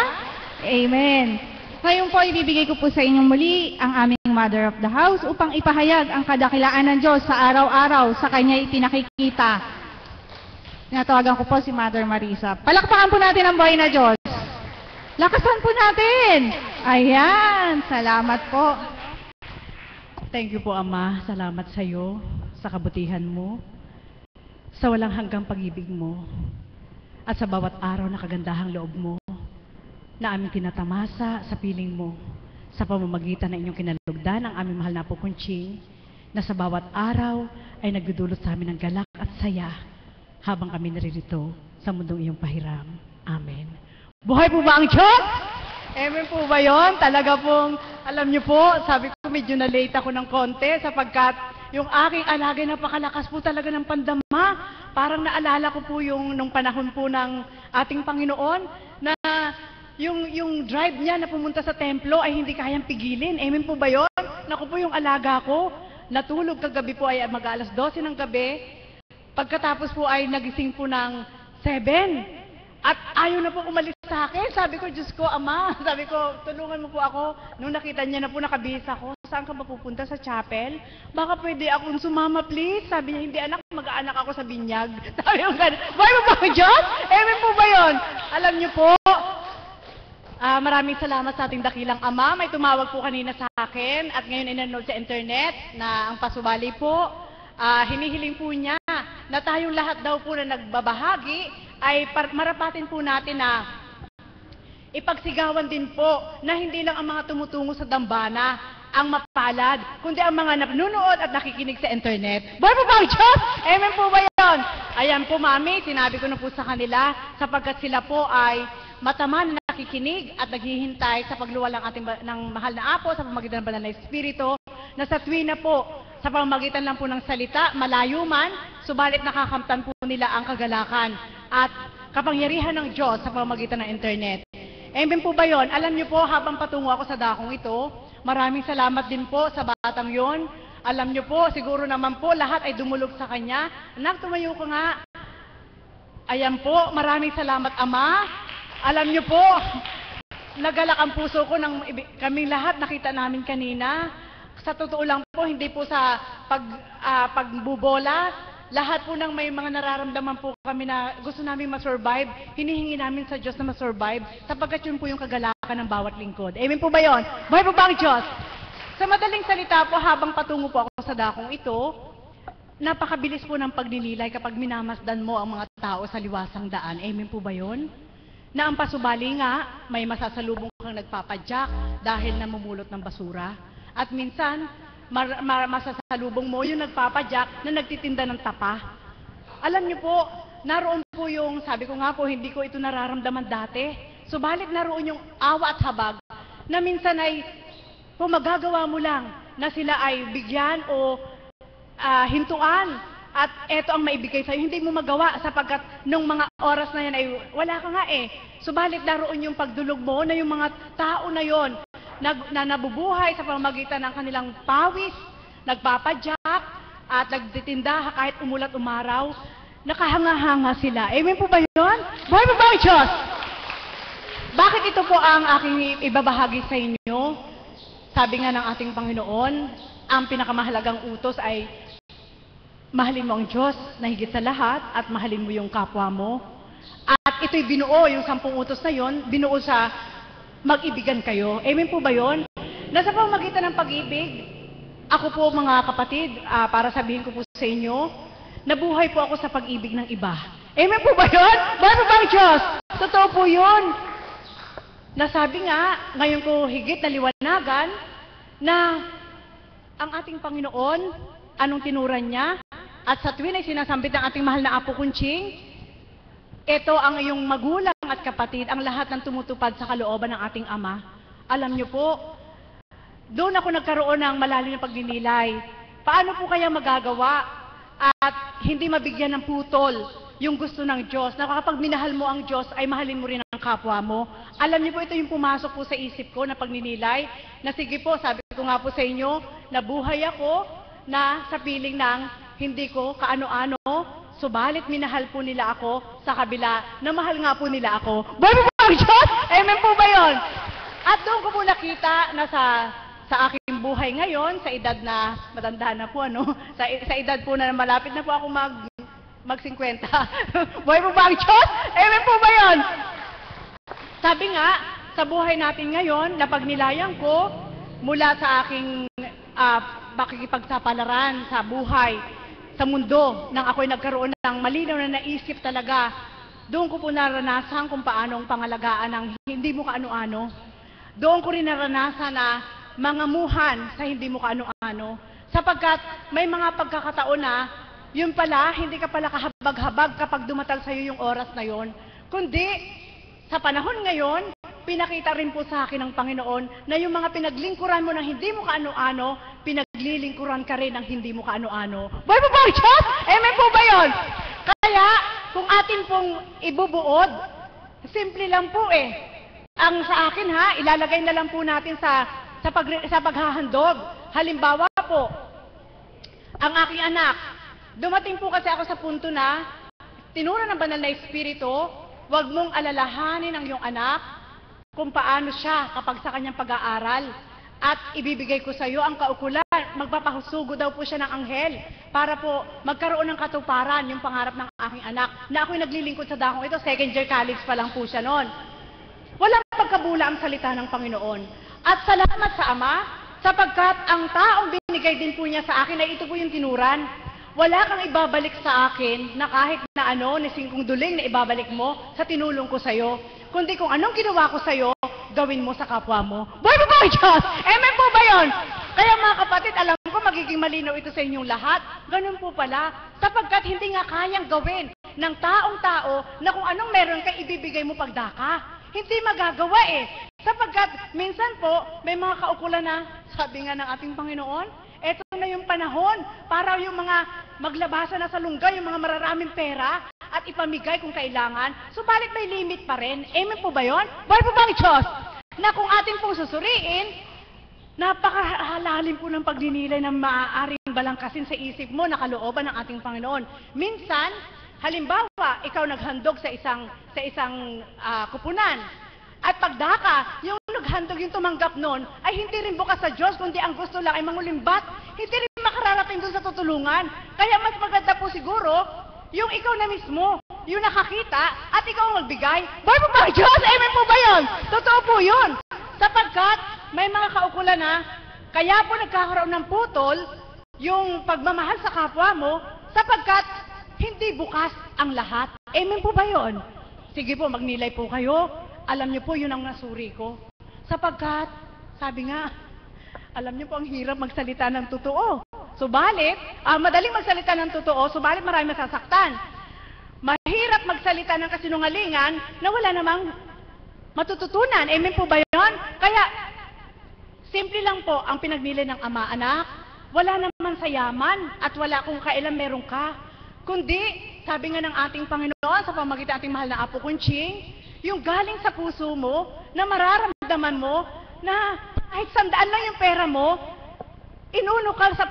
Amen. Ngayon po, ibibigay ko po sa inyong muli ang aming Mother of the House upang ipahayag ang kadakilaan ng Diyos sa araw-araw sa Kanya ipinakikita. Tinatawagan ko po si Mother Marisa. Palakpakan po natin ang buhay na Diyos. Lakasan po natin. Ayan, salamat po. Thank you po, Ama. Salamat sa iyo, sa kabutihan mo, sa walang hanggang pag-ibig mo, at sa bawat araw na kagandahang loob mo, na aming tinatamasa sa piling mo, sa pamamagitan ng inyong kinalugdan ang aming mahal na Apo Kunching, na sa bawat araw ay nagdudulot sa amin ng galak at saya habang kami naririto sa mundong iyong pahiram. Amen. Buhay po ba ang Diyos? Amen po ba yun? Talaga pong, alam niyo po, sabi ko medyo na-late ako ng konti sapagkat yung aking alagay napakalakas po talaga ng pandama. Parang naalala ko po yung nung panahon po ng ating Panginoon na yung drive niya na pumunta sa templo ay hindi kayang pigilin. Amen po ba yun? Naku po yung alaga ko, natulog kagabi po ay mag-alas 12 ng gabi. Pagkatapos po ay nagising po ng 7. At ayaw na po umalis sa akin. Sabi ko, Diyos ko, Ama, sabi ko, tulungan mo po ako. Nung nakita niya na po nakabihis ako, saan ka ba pupunta sa chapel? Baka pwede akong sumama, please. Sabi niya, hindi anak, mag-aanak ako sa binyag. Sabi ko, buhay mo ba ang Diyos? Amen po ba yun? Alam niyo po, maraming salamat sa ating dakilang Ama. May tumawag po kanina sa akin at ngayon ay nanonood sa internet na ang pasubali po. Hinihiling po niya na tayong lahat daw po na nagbabahagi ay marapatin po natin na ipagsigawan din po na hindi lang ang mga tumutungo sa dambana ang mapalad, kundi ang mga nanonood at nakikinig sa internet. Buhay po ba ang Diyos? Amen po ba yun? Ayan po, Mami, sinabi ko na po sa kanila sapagkat sila po ay matama na nakikinig at naghihintay sa pagluwal ng ating ng mahal na Apo sa pamamagitan ng banal na Espiritu na sa tuwina po sa pamamagitan lang po ng salita, malayo man, subalit nakakamtan po nila ang kagalakan at kapangyarihan ng Diyos sa pamamagitan ng internet. Amen po ba yun? Alam niyo po, habang patungo ako sa dakong ito, maraming salamat din po sa batang yon. Alam niyo po, siguro naman po, lahat ay dumulog sa kanya. Anak, tumayo ka nga. Ayan po, maraming salamat, Ama. Alam niyo po, nagalak ang puso ko ng kaming lahat, nakita namin kanina. Sa totoo lang po, hindi po sa pagbubola, lahat po ng may mga nararamdaman po kami na gusto namin ma-survive, hinihingi namin sa Diyos na ma-survive, sapagkat yun po yung kagalakan ng bawat lingkod. Amen po ba yun? Buhay po ba ang Diyos? Sa madaling salita po, habang patungo po ako sa dakong ito, napakabilis po ng pagninilay kapag minamasdan mo ang mga tao sa liwasang daan. Amen po ba yun? Na ang pasubali nga, may masasalubong kang nagpapadyak dahil namumulot ng basura. At minsan, masasalubong mo yung nagpapadyak na nagtitinda ng tapa. Alam niyo po, naroon po yung, sabi ko nga po, hindi ko ito nararamdaman dati. Subalit naroon yung awa at habag na minsan ay kung magagawa mo lang na sila ay bigyan o hintuan at eto ang maibigay sa'yo, hindi mo magawa sapagkat nung mga oras na yan ay wala ka nga eh. Subalit naroon yung pagdulog mo na yung mga tao na yon na nabubuhay sa pamamagitan ng kanilang pawis, nagpapadyak, at nagtitinda kahit umulat umaraw, nakahanga-hanga sila. Amen po ba yun? Buhay po ba ang Diyos? Bakit ito po ang aking ibabahagi sa inyo? Sabi nga ng ating Panginoon, ang pinakamahalagang utos ay mahalin mo ang Diyos na higit sa lahat at mahalin mo yung kapwa mo. At ito'y binuo, yung 10 utos na yon, binuo sa mag-ibigan kayo. Amen po ba yun? Nasa pamamagitan ng pag-ibig, ako po mga kapatid, para sabihin ko po sa inyo, nabuhay po ako sa pag-ibig ng iba. Amen po ba yun? Buhay po ba ang Diyos? Totoo po yun. Nasabi nga, ngayon ko higit na liwanagan, na ang ating Panginoon, anong tinuran niya, at sa tuwin ay sinasambit ng ating mahal na Apo Kunching, ito ang iyong magulang at kapatid, ang lahat ng tumutupad sa kalooban ng ating Ama. Alam niyo po, doon ako nagkaroon ng malalim na pagninilay. Paano po kaya magagawa at hindi mabigyan ng putol yung gusto ng Diyos, na kapag minahal mo ang Diyos, ay mahalin mo rin ang kapwa mo. Alam niyo po, ito yung pumasok po sa isip ko na pagninilay, na sige po, sabi ko nga po sa inyo, nabuhay ako na sa piling ng hindi ko kaano-ano, subalit minahal po nila ako sa kabila na mahal nga po nila ako. Buhay po ba ang Diyos? Amen po ba yun? At doon ko po nakita na sa aking buhay ngayon, sa edad na matanda na po, sa edad po na malapit na po ako mag-50. Buhay po ba ang Diyos? Amen po ba yun? Sabi nga, sa buhay natin ngayon, napagnilayan ko mula sa aking pakikipagsapalaran sa buhay, sa mundo, nang ako'y nagkaroon ng malinaw na naisip talaga, doon ko po naranasan kung paano ang pangalagaan ng hindi mo kaano-ano. Doon ko rin naranasan na mangamuhan sa hindi mo kaano-ano. Sapagkat may mga pagkakataon na, yun pala, hindi ka pala kahabag-habag kapag dumatal sa'yo yung oras na yon. Kundi, sa panahon ngayon, pinakita rin po sa akin ng Panginoon na yung mga pinaglingkuran mo ng hindi mo kaano-ano, pinaglilingkuran ka rin ng hindi mo kaano-ano. Buhay po ba ang Diyos? Amen po ba yun? Kaya, kung atin pong ibubuod, simple lang po eh. Ang sa akin ha, ilalagay na lang po natin sa paghahandog. Halimbawa po, ang aking anak, dumating po kasi ako sa punto na, tinuro ng banal na Espiritu, huwag mong alalahanin ang iyong anak kung paano siya kapag sa kanyang pag-aaral. At ibibigay ko sa iyo ang kaukulan. Magpapahusugo daw po siya ng anghel para po magkaroon ng katuparan yung pangarap ng aking anak. Na ako'y naglilingkod sa dakong ito, second year college pa lang po siya noon. Walang pagkabula ang salita ng Panginoon. At salamat sa Ama, sapagkat ang taong binigay din po niya sa akin ay ito po yung tinuran. Wala kang ibabalik sa akin na kahit na ano, ni singkong duling na ibabalik mo sa tinulong ko sa iyo. Kundi kung anong ginawa ko sa iyo, gawin mo sa kapwa mo. Buhay po ba ang Diyos? Amen po ba yun? Kaya mga kapatid, alam ko magiging malinaw ito sa inyong lahat. Ganun po pala. Sapagkat hindi nga kayang gawin ng taong-tao na kung anong meron ka, ibibigay mo pagdaka. Hindi magagawa eh. Sapagkat minsan po, may mga kaukulan na, sabi nga ng ating Panginoon, eto na yung panahon para yung mga maglabasa na sa lungga, yung mga mararaming pera at ipamigay kung kailangan. Subalit may limit pa rin. Amen po ba yun? Buhay po ba ang Diyos? Na kung atin pong susuriin, napakahalalim po ng pagdinilay ng maaaring balangkasin sa isip mo na kalooban ng ating Panginoon. Minsan, halimbawa, ikaw naghandog sa isang kupunan. At pagdaka, yung naghandog yung tumanggap nun, ay hindi rin bukas sa Diyos, kundi ang gusto lang ay mangulimbat. Hindi rin makararating doon sa tutulungan. Kaya mas maganda po siguro, yung ikaw na mismo, yung nakakita, at ikaw ang magbigay. Buhay po ba ang Diyos? Amen po ba yun? Totoo po yun. Sapagkat, may mga kaukulan na, kaya po nagkakaroon ng putol, yung pagmamahal sa kapwa mo, sapagkat, hindi bukas ang lahat. Amen po ba yun? Sige po, magnilay po kayo. Alam niyo po, yun ang nasuri ko. Sapagkat, sabi nga, alam niyo po, ang hirap magsalita ng totoo. Subalit, madaling magsalita ng totoo, subalit marami masasaktan. Mahirap magsalita ng kasinungalingan na wala namang matututunan. Amen po ba yun? Kaya, simple lang po ang pinagnilay ng ama, anak. Wala naman sa yaman at wala kung kailan meron ka. Kundi, sabi nga ng ating Panginoon sa pamagitan ating mahal na Apo Kunching, yung galing sa puso mo, na mararamdaman mo, na kahit 100 lang yung pera mo, inunukal sa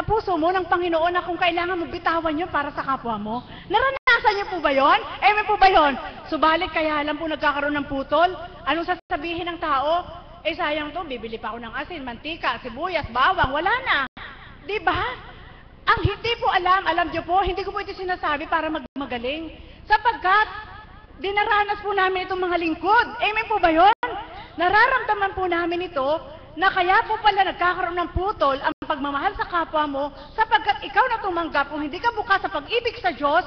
puso mo ng Panginoon na kung kailangan mo bitawan yun para sa kapwa mo. Naranasan niyo po ba yun? Amen po ba yun? Subalit kaya lang po nagkakaroon ng putol, anong sasabihin ng tao? Eh sayang to, bibili pa ako ng asin, mantika, sibuyas, bawang, wala na. Diba? Ang hindi po alam niyo po, hindi ko po ito sinasabi para magmagaling. Sapagkat, dinaranas po namin itong mga lingkod. Amen po ba yun? Nararamdaman po namin ito na kaya po pala nagkakaroon ng putol ang pagmamahal sa kapwa mo sapagkat ikaw na tumanggap kung hindi ka bukas sa pag-ibig sa Diyos,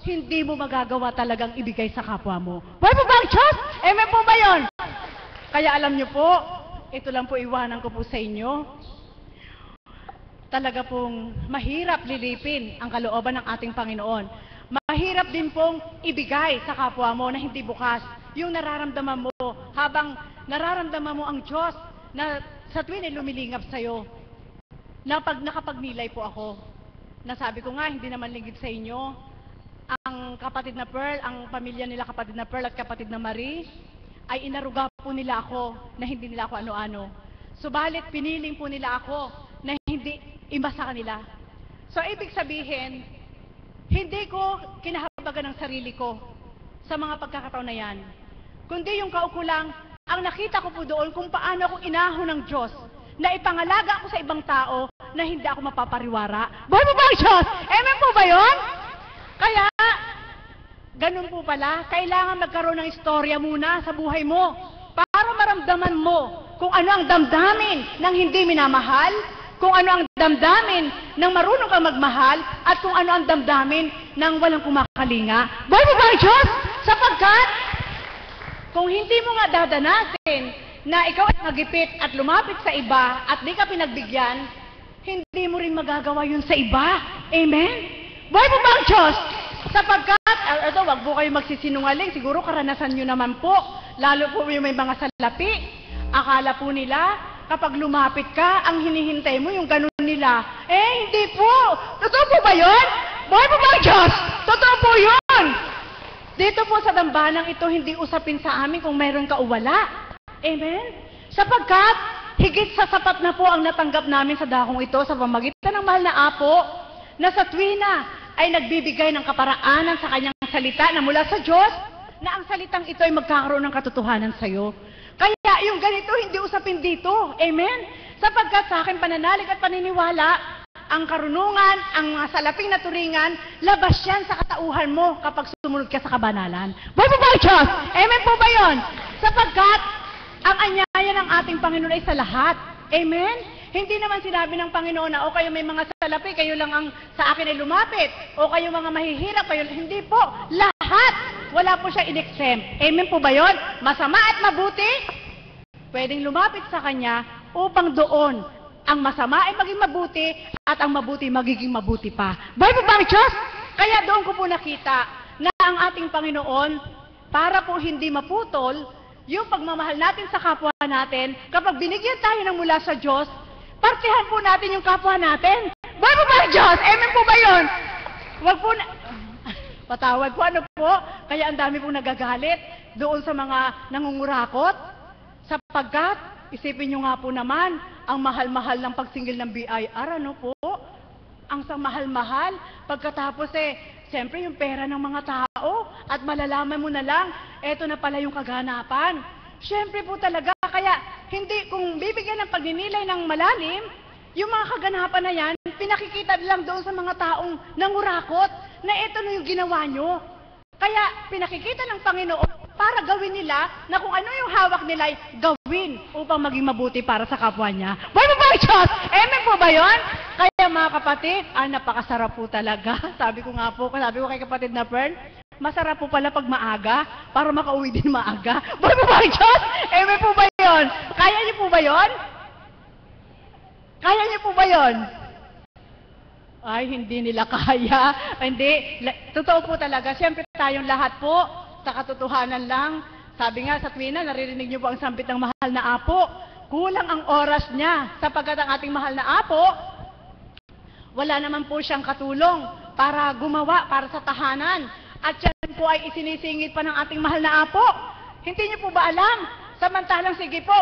hindi mo magagawa talagang ibigay sa kapwa mo. Buhay po ba ang Diyos? Amen po ba yun? Kaya alam niyo po, ito lang po iwanan ko po sa inyo. Talaga pong mahirap lilipin ang kalooban ng ating Panginoon. Mahirap din pong ibigay sa kapwa mo na hindi bukas. Yung nararamdaman mo, habang nararamdaman mo ang Diyos na sa tuwin ay lumilingap sa'yo. Nakapagnilay po ako. Nasabi ko nga, hindi naman lingid sa inyo. Ang kapatid na Pearl, ang pamilya nila kapatid na Pearl at kapatid na Marie, ay inaruga po nila ako na hindi nila ako ano-ano. Subalit, piniling po nila ako na hindi iba sa kanila. So, ibig sabihin, hindi ko kinahabagan ng sarili ko sa mga pagkakataon na yan. Kundi yung kaukulang, ang nakita ko po doon kung paano ako inahon ng Diyos na ipangalaga ako sa ibang tao na hindi ako mapapariwara. Buhay po ba ang Diyos? Amen po ba yun? Kaya, ganun po pala, kailangan magkaroon ng istorya muna sa buhay mo para maramdaman mo kung ano ang damdamin ng hindi minamahal, kung ano ang damdamin ng marunong kang magmahal, at kung ano ang damdamin ng walang kumakalinga. Buhay mo ba ang Diyos? Sapagkat, kung hindi mo nga dadanasin na ikaw ay magipit at lumapit sa iba at di ka pinagbigyan, hindi mo rin magagawa yun sa iba. Amen? Buhay mo ba ang Diyos? Sapagkat, ito, wag po kayo magsisinungaling, siguro karanasan nyo naman po, lalo po yung may mga salapi. Akala po nila, kapag lumapit ka, ang hinihintay mo yung ganun nila. Hindi po. Totoo po ba yun? Buhay mo ba ang Diyos? Totoo po yun. Dito po sa dambanang ito, hindi usapin sa amin kung meron ka o wala. Amen? Sapagkat, higit sa sapat na po ang natanggap namin sa dakong ito sa pamagitan ng mahal na Apo, na sa tuwina ay nagbibigay ng kaparaanan sa kanyang salita na mula sa Diyos, na ang salitang ito ay magkakaroon ng katotohanan sa iyo. Kaya yung ganito, hindi usapin dito. Amen? Sapagkat sa aking pananalig at paniniwala, ang karunungan, ang mga salaping na turingan, labas yan sa katauhan mo kapag sumunod ka sa kabanalan. Buhay mo ba ang Diyos? Amen po ba yun? Sapagkat, ang anyaya ng ating Panginoon ay sa lahat. Amen? Hindi naman sinabi ng Panginoon na, o kayo may mga salapi, kayo lang ang sa akin ay lumapit. O kayo mga mahihirap, kayo. Hindi po. Lahat. Wala po siya in-exempt. Amen po ba yun? Masama at mabuti, pwedeng lumapit sa Kanya upang doon ang masama ay maging mabuti at ang mabuti magiging mabuti pa. Buhay po ba ang Diyos? Kaya doon ko po nakita na ang ating Panginoon, para po hindi maputol yung pagmamahal natin sa kapwa natin, kapag binigyan tayo ng mula sa Diyos, partihan po natin yung kapwa natin. Buhay po ba ang Diyos? Amen po ba yun? Wag po na... Patawad po, ano po? Kaya ang dami pong nagagalit doon sa mga nangungurakot. Sapagkat, isipin nyo nga po naman, ang mahal-mahal ng pagsingil ng BIR, ano po? Ang sa mahal-mahal, pagkatapos siyempre yung pera ng mga tao, at malalaman mo na lang, eto na pala yung kaganapan. Siyempre po talaga, kaya hindi, kung bibigyan ng pagninilay ng malalim, yung mga kaganapan na yan, pinakikita lang doon sa mga taong nangurakot, na eto na yung ginawa nyo. Kaya pinakikita ng Panginoon para gawin nila na kung ano yung hawak nila ay gawin upang maging mabuti para sa kapwa niya. Buhay mo ba ang Diyos? Amen po ba yun? Kaya mga kapatid, napakasarap po talaga. Sabi ko kay kapatid na Fern, masarap po pala pag maaga para makauwi din maaga. Buhay mo ba ang Diyos? Amen po ba yun? Kaya niyo po ba yun? Kaya niyo po ba yun? Ay, hindi nila kaya. Hindi. Totoo po talaga. Siyempre tayong lahat po, sa katotohanan lang. Sabi nga sa tuwina, naririnig niyo po ang sambit ng mahal na Apo. Kulang ang oras niya. Sapagkat ang ating mahal na Apo, wala naman po siyang katulong para gumawa, para sa tahanan. At yan po ay isinisingit pa ng ating mahal na Apo. Hindi niyo po ba alam? Samantalang sige po,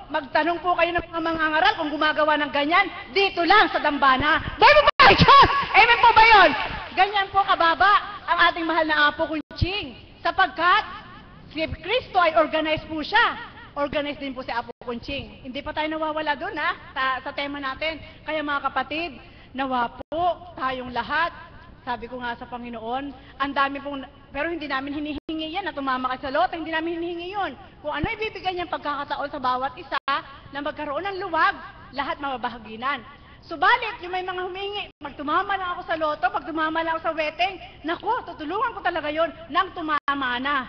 magtanong po kayo ng mga mangangaral kung gumagawa ng ganyan, dito lang sa dambana. Buhay mo ba ang Diyos? Amen po ba yun? Ganyan po kababa ang ating mahal na Apo Kunching. Sapagkat si Kristo ay organized po siya. Organized din po si Apo Kunching. Hindi pa tayo nawawala doon sa tema natin. Kaya mga kapatid, nawa po tayong lahat. Sabi ko nga sa Panginoon, ang dami pong, pero hindi namin hinihingi yan na tumama ka sa loto, hindi namin hinihingi yun. Kung ano ibibigay niyang pagkakataon sa bawat isa na magkaroon ng luwag, lahat mababahaginan. Subalit, yung may mga humingi, magtumama lang ako sa loto, pag tumama lang ako sa wedding, naku, tutulungan ko talaga yon nang tumama na.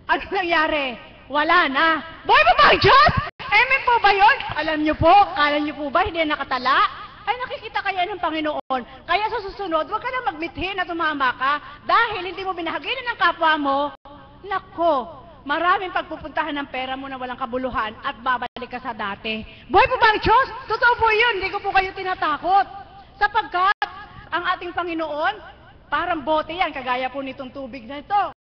Ano nangyari? Wala na. Buhay mo ba ang Diyos? Amen po ba yun? Alam niyo po, kala niyo po ba, hindi na nakatala? Ay nakikita kaya ng Panginoon. Kaya sa susunod, huwag ka na magmithi na tumama ka dahil hindi mo binahaginan ng kapwa mo. Nako, maraming pagpupuntahan ng pera mo na walang kabuluhan at babalik ka sa dati. Buhay po ba ang Diyos? Totoo po yun, hindi ko po kayo tinatakot. Sapagkat ang ating Panginoon, parang bote yan, kagaya po nitong tubig na ito.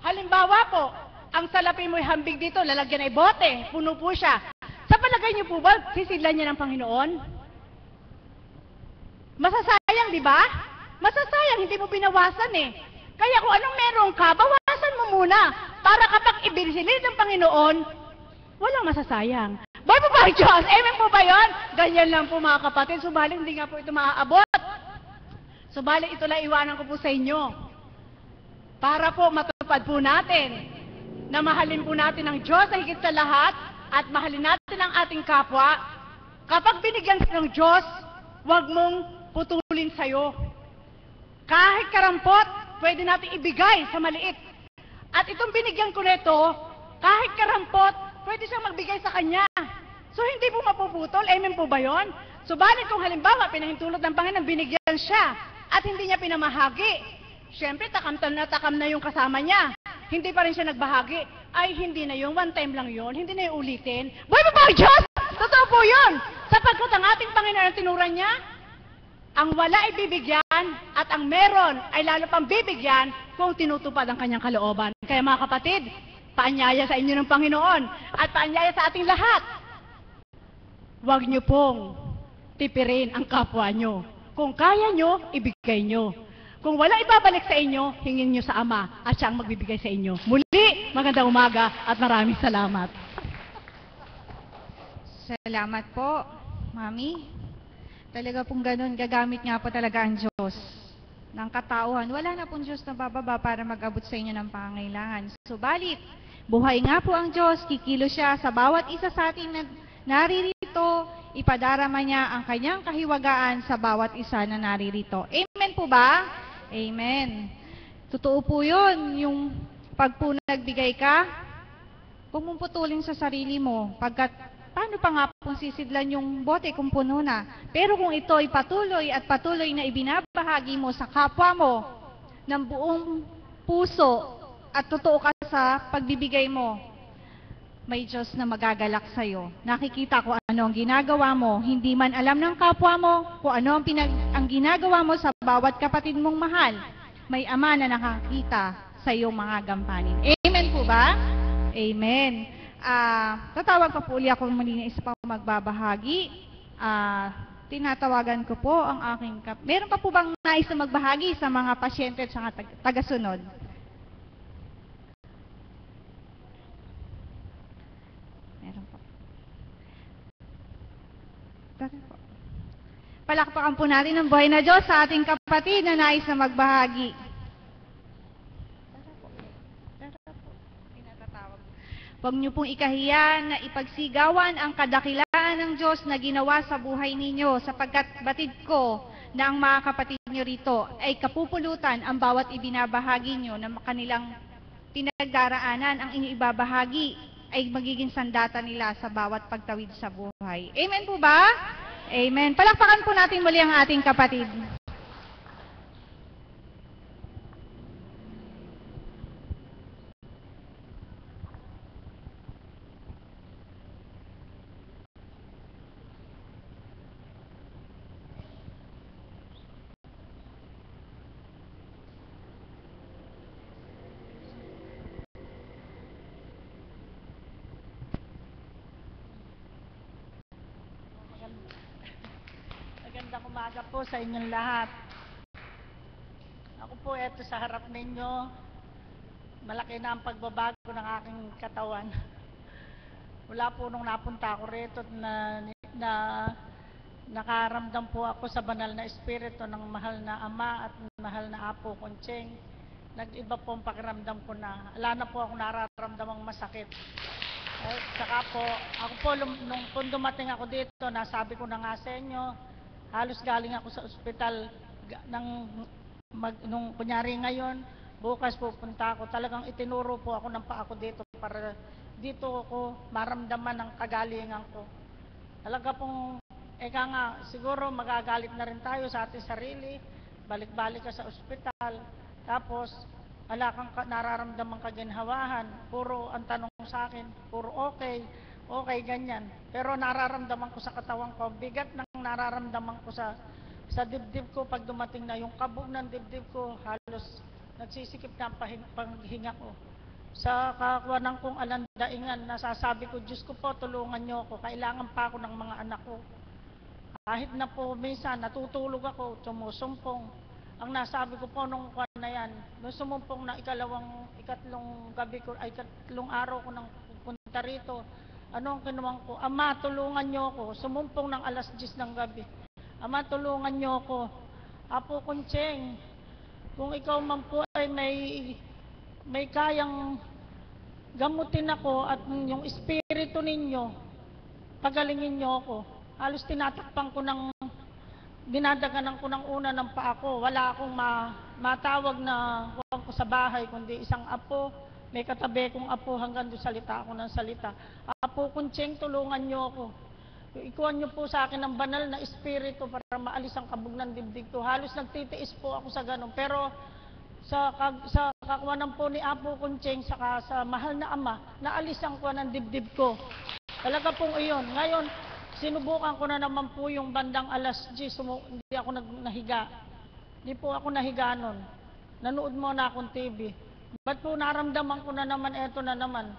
Halimbawa po, ang salapi mo'y hambig dito, lalagyan ay bote, puno po siya. Sa palagay niyo po ba, sisidlan niya ng Panginoon? Masasayang, di ba? Masasayang, hindi mo binawasan Kaya kung anong meron ka, bawasan mo muna. Para kapag ibinsilid ng Panginoon, walang masasayang. Buhay po ba ang Diyos? Amen po ba yun? Ganyan lang po mga kapatid. Subalit, hindi nga po ito maaabot. Subalit ito lang iwanan ko po sa inyo. Para po matupad po natin na mahalin po natin ang Diyos na higit sa lahat at mahalin natin ang ating kapwa. Kapag binigyan ka ng Diyos, huwag mong putulin sa'yo. Kahit karampot, pwede natin ibigay sa maliit. At itong binigyan ko nito, kahit karampot, pwede siyang magbigay sa kanya. So hindi po mapuputol, amen po ba yun? Subalit kung halimbawa, pinahintulot ng Panginoon, binigyan siya, at hindi niya pinamahagi, siyempre takam na yung kasama niya. Hindi pa rin siya nagbahagi. Ay, hindi na yung one time lang yun. Hindi na yung ulitin. Buhay pa ba ang Diyos? Totoo po yun. Sapagkat ang ating Panginoon ang tinuran niya, ang wala ay bibigyan at ang meron ay lalo pang bibigyan kung tinutupad ang kanyang kalooban. Kaya mga kapatid, paanyaya sa inyo ng Panginoon at paanyaya sa ating lahat. Huwag niyo pong tipirin ang kapwa niyo. Kung kaya niyo, ibigay niyo. Kung wala ibabalik sa inyo, hingin niyo sa Ama at siya ang magbibigay sa inyo. Muli, magandang umaga at maraming salamat. Salamat po, Mami. Talaga pong ganun, gagamit nga po talaga ang Diyos ng katauhan. Wala na pong Diyos na bababa para mag-abot sa inyo ng pangangailangan. Subalit, buhay nga po ang Diyos, kikilo siya sa bawat isa sa ating naririto, ipadarama niya ang kanyang kahiwagaan sa bawat isa na naririto. Amen po ba? Amen. Totoo po yun, yung pag po nagbigay ka, huwag mong putulin sa sarili mo, pagkat paano pa nga kung sisidlan yung bote kung puno na? Pero kung ito ay patuloy at patuloy na ibinabahagi mo sa kapwa mo ng buong puso at totoo ka sa pagbibigay mo, may Diyos na magagalak sa'yo. Nakikita ko ano ang ginagawa mo, hindi man alam ng kapwa mo kung ano ang ginagawa mo sa bawat kapatid mong mahal. May Ama na nakakita sa iyong mga gampanin. Amen po ba? Amen. Tatawag pa po uli ako muli na isa pang magbabahagi. Tinatawagan ko po ang aking meron pa po bang nais na magbahagi sa mga pasyente at sa tagasunod? Meron po. Tara po. Palakpakan po natin ang buhay na Diyos sa ating kapatid na nais na magbahagi. Huwag niyo pong ikahiya na ipagsigawan ang kadakilaan ng Diyos na ginawa sa buhay ninyo, sapagkat batid ko na ang mga kapatid niyo rito ay kapupulutan ang bawat ibinabahagi niyo na kanilang pinagdaraanan. Ang inyong ibabahagi ay magiging sandata nila sa bawat pagtawid sa buhay. Amen po ba? Amen. Palakpakan po natin muli ang ating kapatid. Magandang umaga po sa inyong lahat. Ako po eto sa harap ninyo. Malaki na ang pagbabago ng aking katawan. Wala po nung napunta ako rito na nakaramdam po ako sa banal na espiritu ng mahal na Ama at mahal na Apo Concheng. Nag-iba po ang pakiramdam ko na. Wala na po ako nararamdamang masakit. Saka po, ako po nung dumating ako dito, nasabi ko na nga sa inyo, halos galing ako sa ospital nung kunyari ngayon, bukas pupunta ako. Talagang itinuro po ako ng paa ko dito para dito ako maramdaman ng kagalingan ko. Talaga pong, eka nga, siguro magagalit na rin tayo sa ating sarili, balik-balik ka sa ospital, tapos wala kang nararamdamang kaginhawahan, puro ang tanong sa akin, puro okay, ganyan. Pero nararamdaman ko sa katawan ko, bigat ng nararamdaman ko sa dibdib ko pag dumating na yung kabog ng dibdib ko, halos nagsisikip na ang panghinga ko. Sa kakuwanan kong alandaingan, nasasabi ko, Diyos ko po, tulungan niyo ako, kailangan pa ako ng mga anak ko. Kahit na po minsan, natutulog ako, sumusumpong. Ang nasabi ko po nung kwan na yan, nung sumumpong na ikatlong araw ko nang pupunta rito, ano ang kinuwang ko? Ama, tulungan niyo ako. Sumumpong ng alas 10 ng gabi. Ama, tulungan niyo ako. Apo Kuncheng, kung ikaw man po ay may kayang gamutin ako at yung espiritu ninyo, pagalingin nyo ako. Halos tinatakpan ko dinadaganan ko ng una ng paa ko. Wala akong matawag na huwag ko sa bahay, kundi isang apo. May katabi kong apo hanggang doon salita ako ng salita. Apo Kuncheng, tulungan nyo ako. Ikuhan nyo po sa akin ng banal na espiritu para maalis ang kabog ng dibdib ko. Halos nagtitiis po ako sa ganun. Pero sa kakuwanan po ni Apo Kuncheng, saka sa mahal na Ama, naalis ang kuwan ng dibdib ko. Talaga pong iyon. Ngayon, sinubukan ko na naman po yung bandang alas 10, hindi ako nahiga. Hindi po ako nahiga nun. Nanood mo na akong TV. Ba't po naramdaman ko na naman, eto na naman.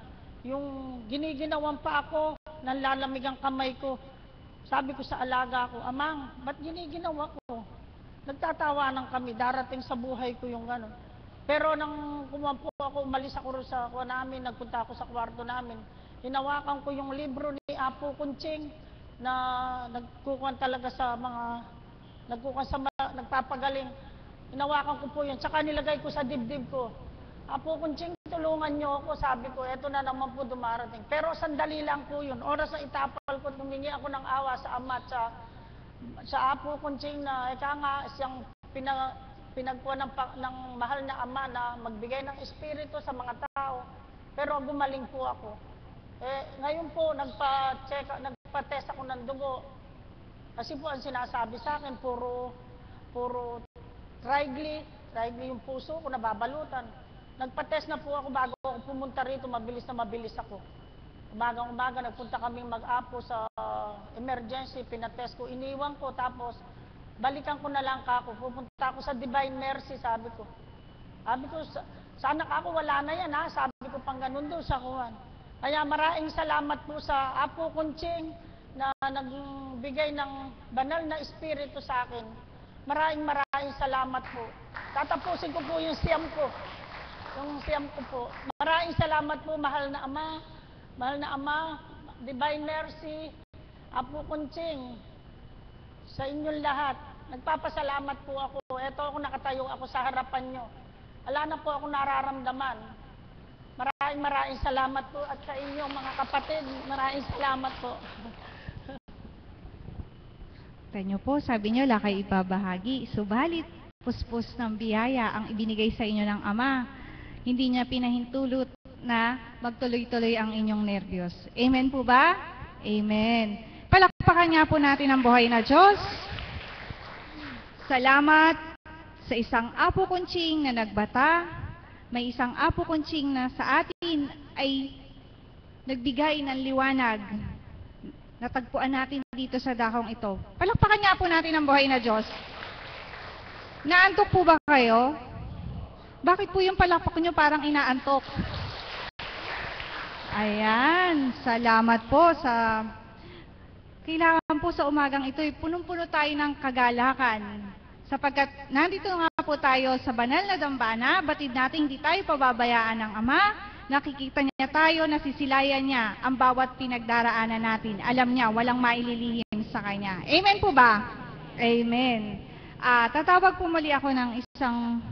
Yung giniginawan pa ako, nanlalamig ang kamay ko. Sabi ko sa alaga ko, Amang, ba't giniginawa ko? Nagtatawanan kami, darating sa buhay ko yung gano'n. Pero nang kumampo ako, umalis ako sa kuwa namin, nagpunta ako sa kwarto namin, hinawakan ko yung libro ni Apo Kuncheng na nagkukuhan talaga sa nagpapagaling. Hinawakan ko po yun, tsaka nilagay ko sa dibdib ko. Apo Kuncheng, tulungan nyo ako, sabi ko, eto na naman po dumarating. Pero sandali lang po yun, oras na itapal ko, tumingi ako ng awa sa Ama at sa Apo Kuncheng na ika nga siyang pinagkuha ng mahal na Ama na magbigay ng espiritu sa mga tao. Pero gumaling po ako. Ngayon po, nagpa-test ako ng dugo. Kasi po ang sinasabi sa akin, puro trigly yung puso ko, nababalutan. Nagpa-test na po ako bago ako pumunta rito, mabilis ako. Umaga, nagpunta kaming mag-apo sa emergency, pinatest ko, iniwan ko, tapos balikan ko na lang ako. Pupunta ako sa Divine Mercy, sabi ko. Sana ako wala na yan ha, sabi ko pang ganun doon sa kuwan. Kaya maraming salamat po sa Apo Kuncheng na nagbigay ng banal na espiritu sa akin. Maraming salamat po. Tatapusin ko po yung siyam ko. Maraming salamat po, mahal na Ama, Divine Mercy, Apo Kuncheng, sa inyong lahat. Nagpapasalamat po ako. Eto ako, nakatayo ako sa harapan nyo. Wala na po ako nararamdaman. Maraming salamat po at sa inyong mga kapatid, maraming salamat po. Tanyo po, sabi nyo, wala kayo ibabahagi. Subalit, puspos ng biyaya ang ibinigay sa inyo ng Ama. Hindi niya pinahintulot na magtuloy-tuloy ang inyong nerbiyos. Amen po ba? Amen. Palakpakan nga po natin ang buhay na Diyos. Salamat sa isang Apo Kuncheng na nagbata. May isang Apo Kuncheng na sa atin ay nagbigay ng liwanag. Natagpuan natin dito sa dakong ito. Palakpakan nga po natin ang buhay na Diyos. Naantok po ba kayo? Bakit po yung palakpak nyo parang inaantok? Ayan, salamat po sa... Kailangan po sa umagang ito, punong-puno tayo ng kagalakan. Sapagkat nandito nga po tayo sa banal na dambana, batid natin hindi tayo pababayaan ng Ama, nakikita niya tayo, nasisilayan niya ang bawat pinagdaraanan natin. Alam niya, walang maililihim sa Kanya. Amen po ba? Amen. Tatawag po muli ako ng isang...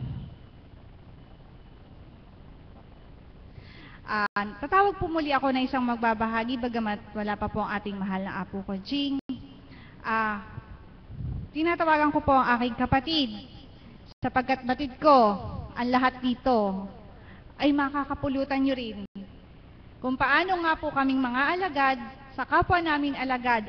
tatawag po muli ako na isang magbabahagi bagamat wala pa po ang ating mahal na Apo Kuncheng. Tinatawagan ko po ang aking kapatid sapagkat batid ko ang lahat dito ay makakapulutan nyo rin kung paano nga po kaming mga alagad sa kapwa namin alagad.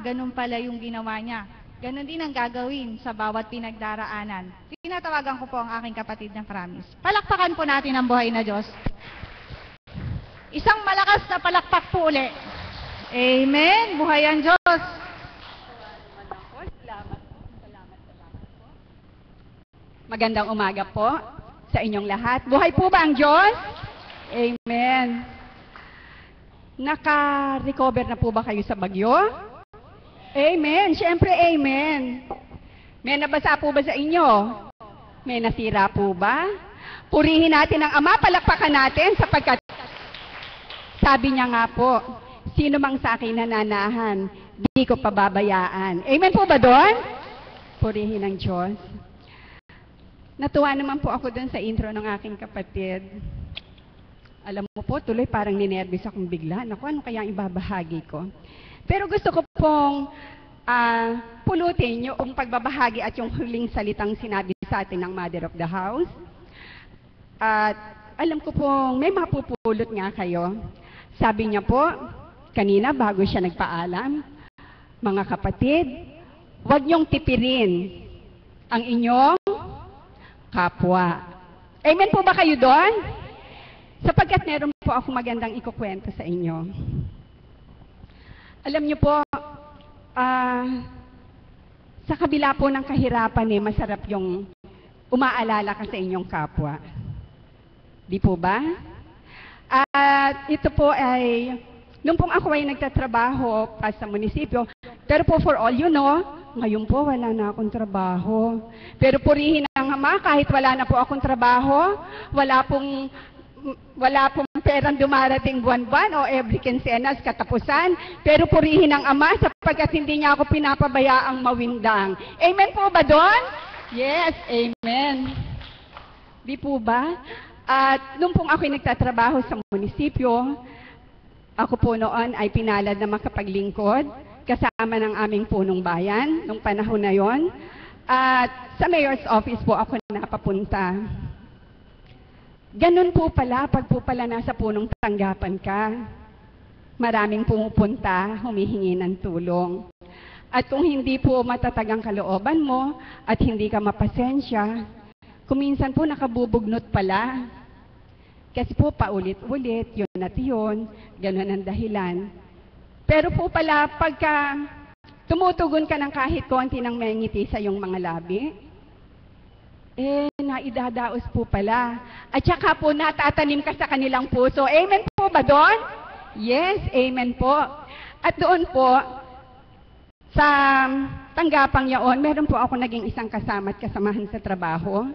Ganun pala yung ginawa niya. Ganun din ang gagawin sa bawat pinagdaraanan. Tinatawagan ko po ang aking kapatid na Promise. Palakpakan po natin ang buhay na Diyos. Isang malakas na palakpak po uli. Amen. Buhay ang Diyos. Magandang umaga po sa inyong lahat. Buhay po ba ang Diyos? Amen. Naka-recover na po ba kayo sa bagyo? Amen. Siyempre, amen. May nabasa po ba sa inyo? May nasira po ba? Purihin natin ang Ama, palakpakan natin sapagkat sabi niya nga po, sino mang sa akin nananahan, di ko pababayaan. Amen po ba doon? Purihin ng Diyos. Natuwa naman po ako dun sa intro ng aking kapatid. Alam mo po, tuloy parang ninervous akong bigla. Naku, ano kaya ang ibabahagi ko? Pero gusto ko pong pulutin yung pagbabahagi at yung huling salitang sinabi sa atin ng Mother of the House. At alam ko pong may mapupulot nga kayo. Sabi niya po, kanina bago siya nagpaalam, mga kapatid, huwag niyong tipirin ang inyong kapwa. Amen po ba kayo doon? Sapagkat meron po ako magandang ikukwento sa inyo. Alam niyo po, sa kabila po ng kahirapan masarap yung umaalala ka sa inyong kapwa. Di po ba? At ito po ay, nung pong ako ay nagtatrabaho pa sa munisipyo, pero po for all you know, ngayon po wala na akong trabaho. Pero purihin ang Ama, kahit wala na po akong trabaho, wala pong perang dumarating buwan-buwan o every quincenas katapusan, pero purihin ang Ama sapagkat hindi niya ako pinapabayaang mawindang. Amen po ba doon? Yes, amen. Di po ba? At nung pong ako'y nagtatrabaho sa munisipyo, ako po noon ay pinalad na makapaglingkod kasama ng aming punong bayan nung panahon na yon. At sa mayor's office po ako napapunta. Ganun po pala, pag po pala nasa punong tanggapan ka, maraming pumupunta, humihingi ng tulong. At kung hindi po matatag ang kalooban mo at hindi ka mapasensya, kuminsan po nakabubugnot pala. Kasi po paulit-ulit, yun at yun, ganun ang dahilan. Pero po pala, pagka tumutugon ka ng kahit konti ng may ngiti sa iyong mga labi, naidadaos po pala. At saka po natatanim ka sa kanilang puso. Amen po ba doon? Yes, amen po. At doon po, sa tanggapang yaon, meron po ako naging isang kasama at kasamahan sa trabaho.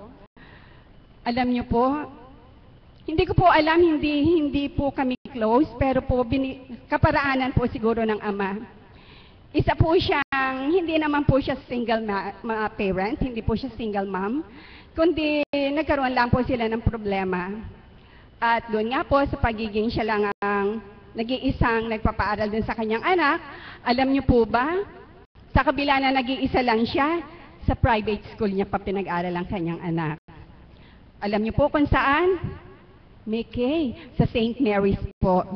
Alam niyo po, hindi ko po alam, hindi po kami close, pero po kaparaanan po siguro ng Ama. Isa po siyang, hindi naman po siya single parent, hindi po siya single mom, kundi nagkaroon lang po sila ng problema. At doon nga po sa pagiging siya lang ang nag-iisang nagpapaaral dun sa kanyang anak, alam niyo po ba, sa kabila na nag-iisa lang siya, sa private school niya pa pinag-aral ang kanyang anak. Alam niyo po kung saan? Mickey, sa St. Mary's po.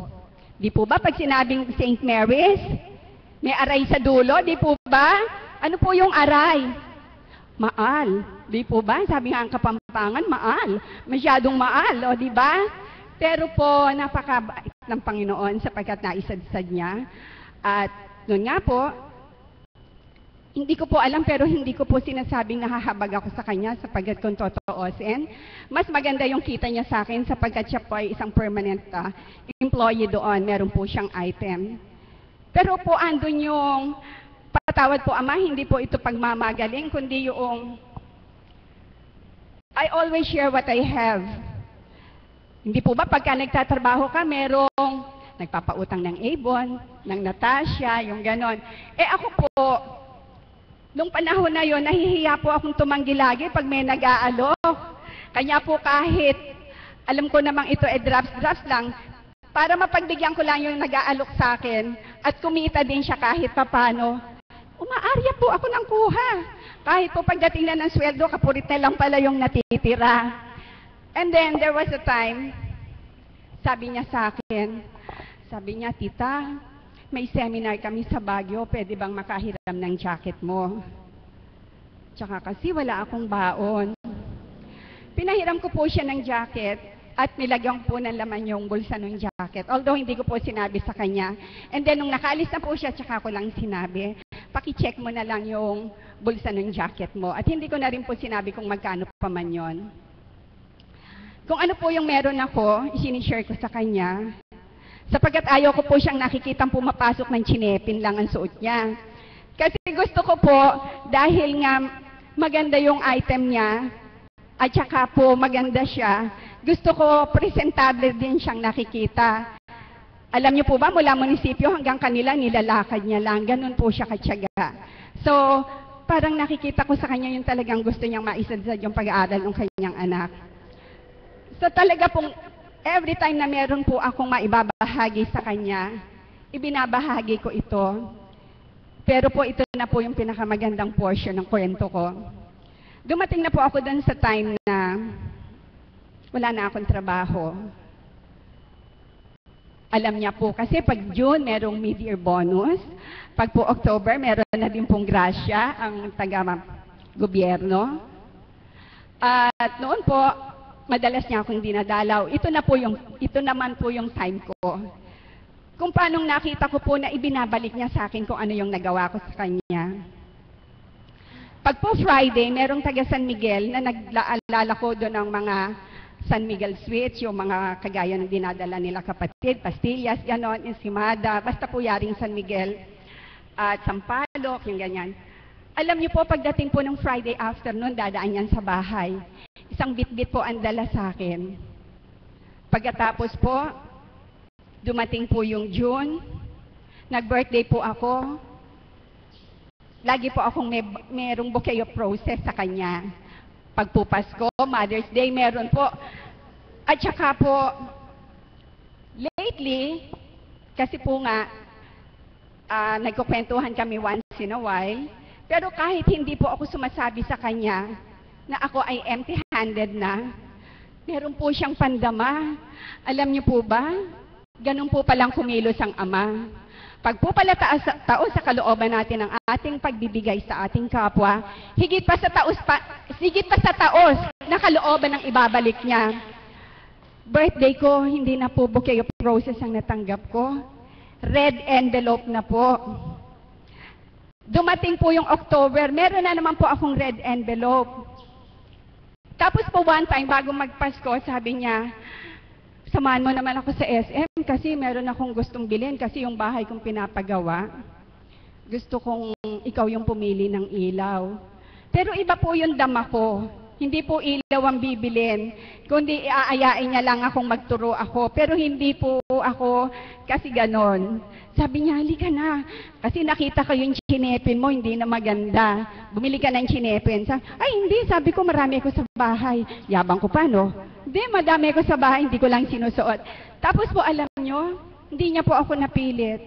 Di po ba pag sinabing St. Mary's, may aray sa dulo, di po ba? Ano po yung aray? Maal. Di po ba? Sabi nga ang Kapampangan, maal. Masyadong maal, o di ba? Pero po, napakabait ng Panginoon sapagkat naisadsad niya. At noon nga po, hindi ko po alam pero hindi ko po sinasabing nahahabag ako sa kanya sapagkat kung totoosin, mas maganda yung kita niya sa akin sapagkat siya po ay isang permanent employee doon. Meron po siyang item. Pero po andun yung patawad po Ama, hindi po ito pagmamagaling, kundi yung I always share what I have. Hindi po ba pagka nagtatrabaho ka, merong nagpapautang ng Avon, ng Natasha, yung ganon. Ako po, nung panahon na yon, nahihiya po akong tumanggi lagi pag may nag-aalok. Kanya po kahit, alam ko namang ito drops lang, para mapagbigyan ko lang yung nag-aalok sa akin at kumita din siya kahit papano. Umaarya po ako ng kuha. Kahit po pagdating na ng sweldo, kapurit na lang pala yung natitira. And then, there was a time, sabi niya sa akin, sabi niya, Tita, may seminar kami sa Baguio, pwede bang makahiram ng jacket mo? Tsaka kasi wala akong baon. Pinahiram ko po siya ng jacket at nilagyan po ng laman yung bulsa ng jacket. Although hindi ko po sinabi sa kanya. And then nung nakaalis na po siya, tsaka ko lang sinabi, paki-check mo na lang yung bulsa ng jacket mo. At hindi ko na rin po sinabi kung magkano pa man yon. Kung ano po yung meron ako, isinishare ko sa kanya. Sapagkat ayaw ko po siyang nakikitang pumapasok ng chinepin lang ang suot niya. Kasi gusto ko po, dahil nga maganda yung item niya, at saka po maganda siya, gusto ko presentable din siyang nakikita. Alam niyo po ba, mula munisipyo hanggang kanila, nilalakad niya lang. Ganun po siya katyaga. So, parang nakikita ko sa kanya yung talagang gusto niyang maisadsad yung pag-aaral ng kanyang anak. So talaga pong every time na meron po akong maibabahagi sa kanya, ibinabahagi ko ito. Pero po ito na po yung pinakamagandang portion ng kwento ko. Dumating na po ako dun sa time na wala na akong trabaho. Alam niya po, kasi pag June, merong mid-year bonus. Pag po October, meron na din pong grasya ang taga-gobyerno. At noon po, madalas niya akong dinadalaw. Ito naman po yung time ko. Kung paanong nakita ko po na ibinabalik niya sa akin kung ano yung nagawa ko sa kanya. Pag po Friday, merong taga San Miguel na nag-aalala ko doon ng mga San Miguel sweets, yung mga kagaya ng dinadala nila kapatid, pastillas, ganon, ensimada, basta po yaring San Miguel at sampalok, yung ganyan. Alam niyo po, pagdating po ng Friday afternoon, dadaan yan sa bahay. Isang bit-bit po ang dala sa akin. Pagkatapos po, dumating po yung June, nag-birthday po ako. Lagi po akong merong bouquet of roses sa kanya. Pag po Pasko, Mother's Day, meron po. At saka po, lately, kasi po nga, nagkukwentuhan kami once in a while, pero kahit hindi po ako sumasabi sa kanya na ako ay empty-handed na, meron po siyang pandama. Alam niyo po ba? Ganun po palang kumilos ang ama. Pag po pala taos sa kalooban natin ang ating pagbibigay sa ating kapwa, higit pa sa taos na kalooban ang ibabalik niya. Birthday ko, hindi na po bouquet of roses ang natanggap ko. Red envelope na po. Dumating po yung October, meron na naman po akong red envelope. Tapos po one time, bago magpasko, sabi niya, samahan mo naman ako sa SM kasi meron akong gustong bilhin kasi yung bahay kong pinapagawa. Gusto kong ikaw yung pumili ng ilaw. Pero iba po yung dama ko. Hindi po ilaw ang bibilin, kundi iaayain niya lang akong magturo ako. Pero hindi po ako kasi ganon. Sabi niya, halika na. Kasi nakita ko yung chinepin mo, hindi na maganda. Bumili ka ng chinepin. Ay, hindi. Sabi ko, marami ako sa bahay. Yabang ko pa, no? Hindi, madami ako sa bahay, hindi ko lang sinusuot. Tapos po, alam nyo, hindi niya po ako napilit.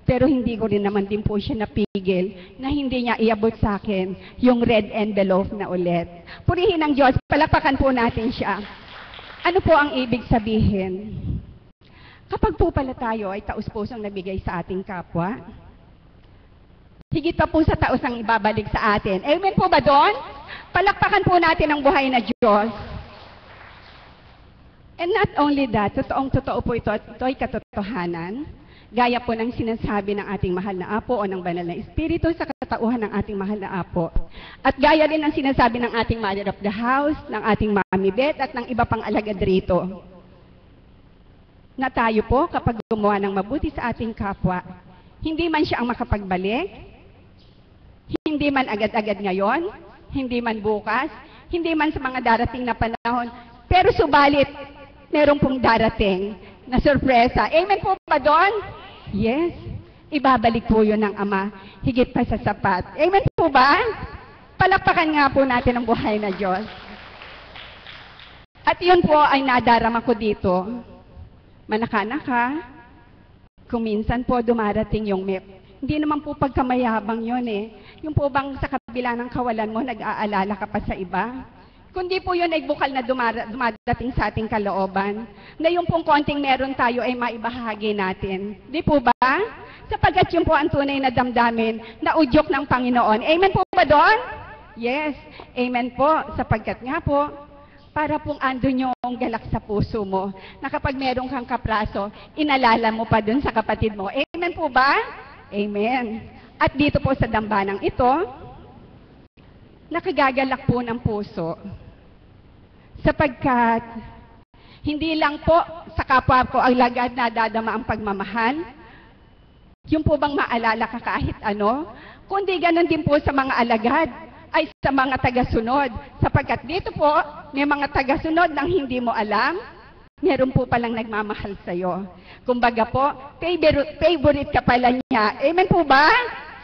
Pero hindi ko rin naman din po siya napigil na hindi niya iabot sa akin yung red envelope na ulit. Purihin ang Diyos, palapakan po natin siya. Ano po ang ibig sabihin? Kapag po pala tayo ay taus-pusong nabigay sa ating kapwa, higit pa po sa taos ang ibabalik sa atin. Amen po ba doon? Palakpakan po natin ang buhay na Diyos. And not only that, totoong-totoo po ito ay katotohanan. Gaya po ng sinasabi ng ating mahal na Apo o ng banal na Espiritu sa katauhan ng ating mahal na Apo. At gaya din ng sinasabi ng ating Mother of the House, ng ating Mami Beth at ng iba pang alagad rito. Na tayo po kapag gumawa ng mabuti sa ating kapwa, hindi man siya ang makapagbalik, hindi man agad-agad ngayon, hindi man bukas, hindi man sa mga darating na panahon, pero subalit, meron pong darating na sorpresa. Amen po ba doon? Yes. Ibabalik po yun ng Ama, higit pa sa sapat. Amen po ba? Palakpakan nga po natin ang buhay na Diyos. At yun po ay nadarama ko dito. Manaka-naka, kung minsan po dumarating yung hindi naman po pagkamayabang yun eh. Yung po bang sa kabila ng kawalan mo, nag-aalala ka pa sa iba? Kundi po yun ay bukal na dumadating sa ating kalooban, na yung pong konting meron tayo ay maibahagi natin. Di po ba? Sapagkat yun po ang tunay na damdamin na udyok ng Panginoon. Amen po ba doon? Yes. Amen po. Sapagkat nga po, para pong andun yung galak sa puso mo, na kapag meron kang kapraso, inalala mo pa dun sa kapatid mo. Amen po ba? Amen. At dito po sa dambanang ito, nakagagalak po ng puso. Sapagkat, hindi lang po sa kapwa ko ang lagad na dadama ang pagmamahal, yung po bang maalala ka kahit ano, kundi ganun din po sa mga alagad, ay sa mga tagasunod. Sapagkat dito po, may mga tagasunod nang hindi mo alam, meron po palang nagmamahal sa'yo. Kumbaga po, favorite ka pala niya. Amen po ba?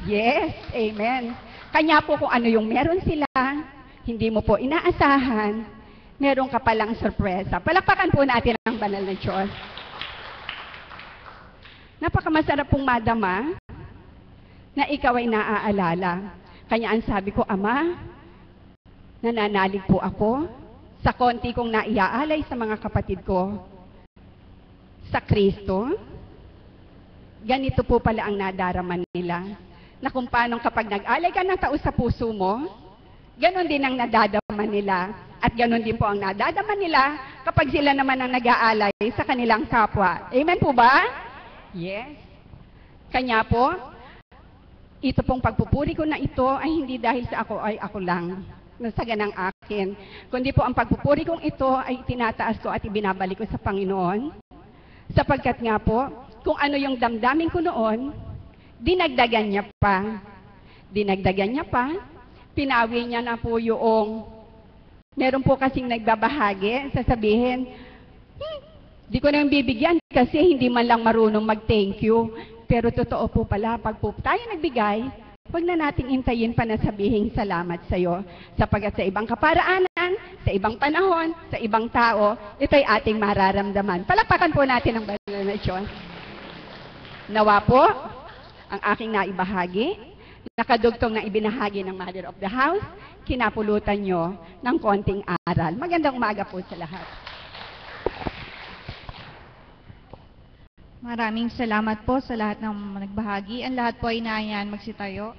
Yes, amen. Kanya po kung ano yung meron sila, hindi mo po inaasahan, meron ka palang sorpresa. Palakpakan po natin ang banal na Diyos. Napakamasarap pong madama na ikaw ay naaalala. Kanya ang sabi ko, Ama, nananalig po ako sa konti kong naiaalay sa mga kapatid ko sa Kristo. Ganito po pala ang nadarama nila. Na kung paano kapag nag-alay ka ng tao sa puso mo, ganon din ang nadadama nila. At ganon din po ang nadadama nila kapag sila naman ang nag-aalay sa kanilang kapwa. Amen po ba? Yes. Kanya po, ito pong pagpupuri ko na ito ay hindi dahil sa ako ay ako lang, nasaga ng akin. Kundi po ang pagpupuri kong ito ay tinataas ko at ibinabalik ko sa Panginoon. Sapagkat nga po, kung ano yung damdamin ko noon, dinagdagan niya pa. Dinagdagan niya pa. Pinawi niya na po yung, meron po kasing nagbabahagi, sasabihin, di ko na yung bibigyan kasi hindi man lang marunong mag-thank you. Pero totoo po pala, pag po tayo nagbigay, huwag na nating intayin pa na sabihin salamat sa iyo. Sapagkat sa ibang kaparaanan, sa ibang panahon, sa ibang tao, ito'y ating mararamdaman. Palakpakan po natin ang banal na Diyos. Nawa po, ang aking naibahagi, nakadugtong na ibinahagi ng Mother of the House, kinapulutan nyo ng konting aral. Magandang umaga po sa lahat. Maraming salamat po sa lahat ng nagbahagi. Ang lahat po ay naayan magsitayo.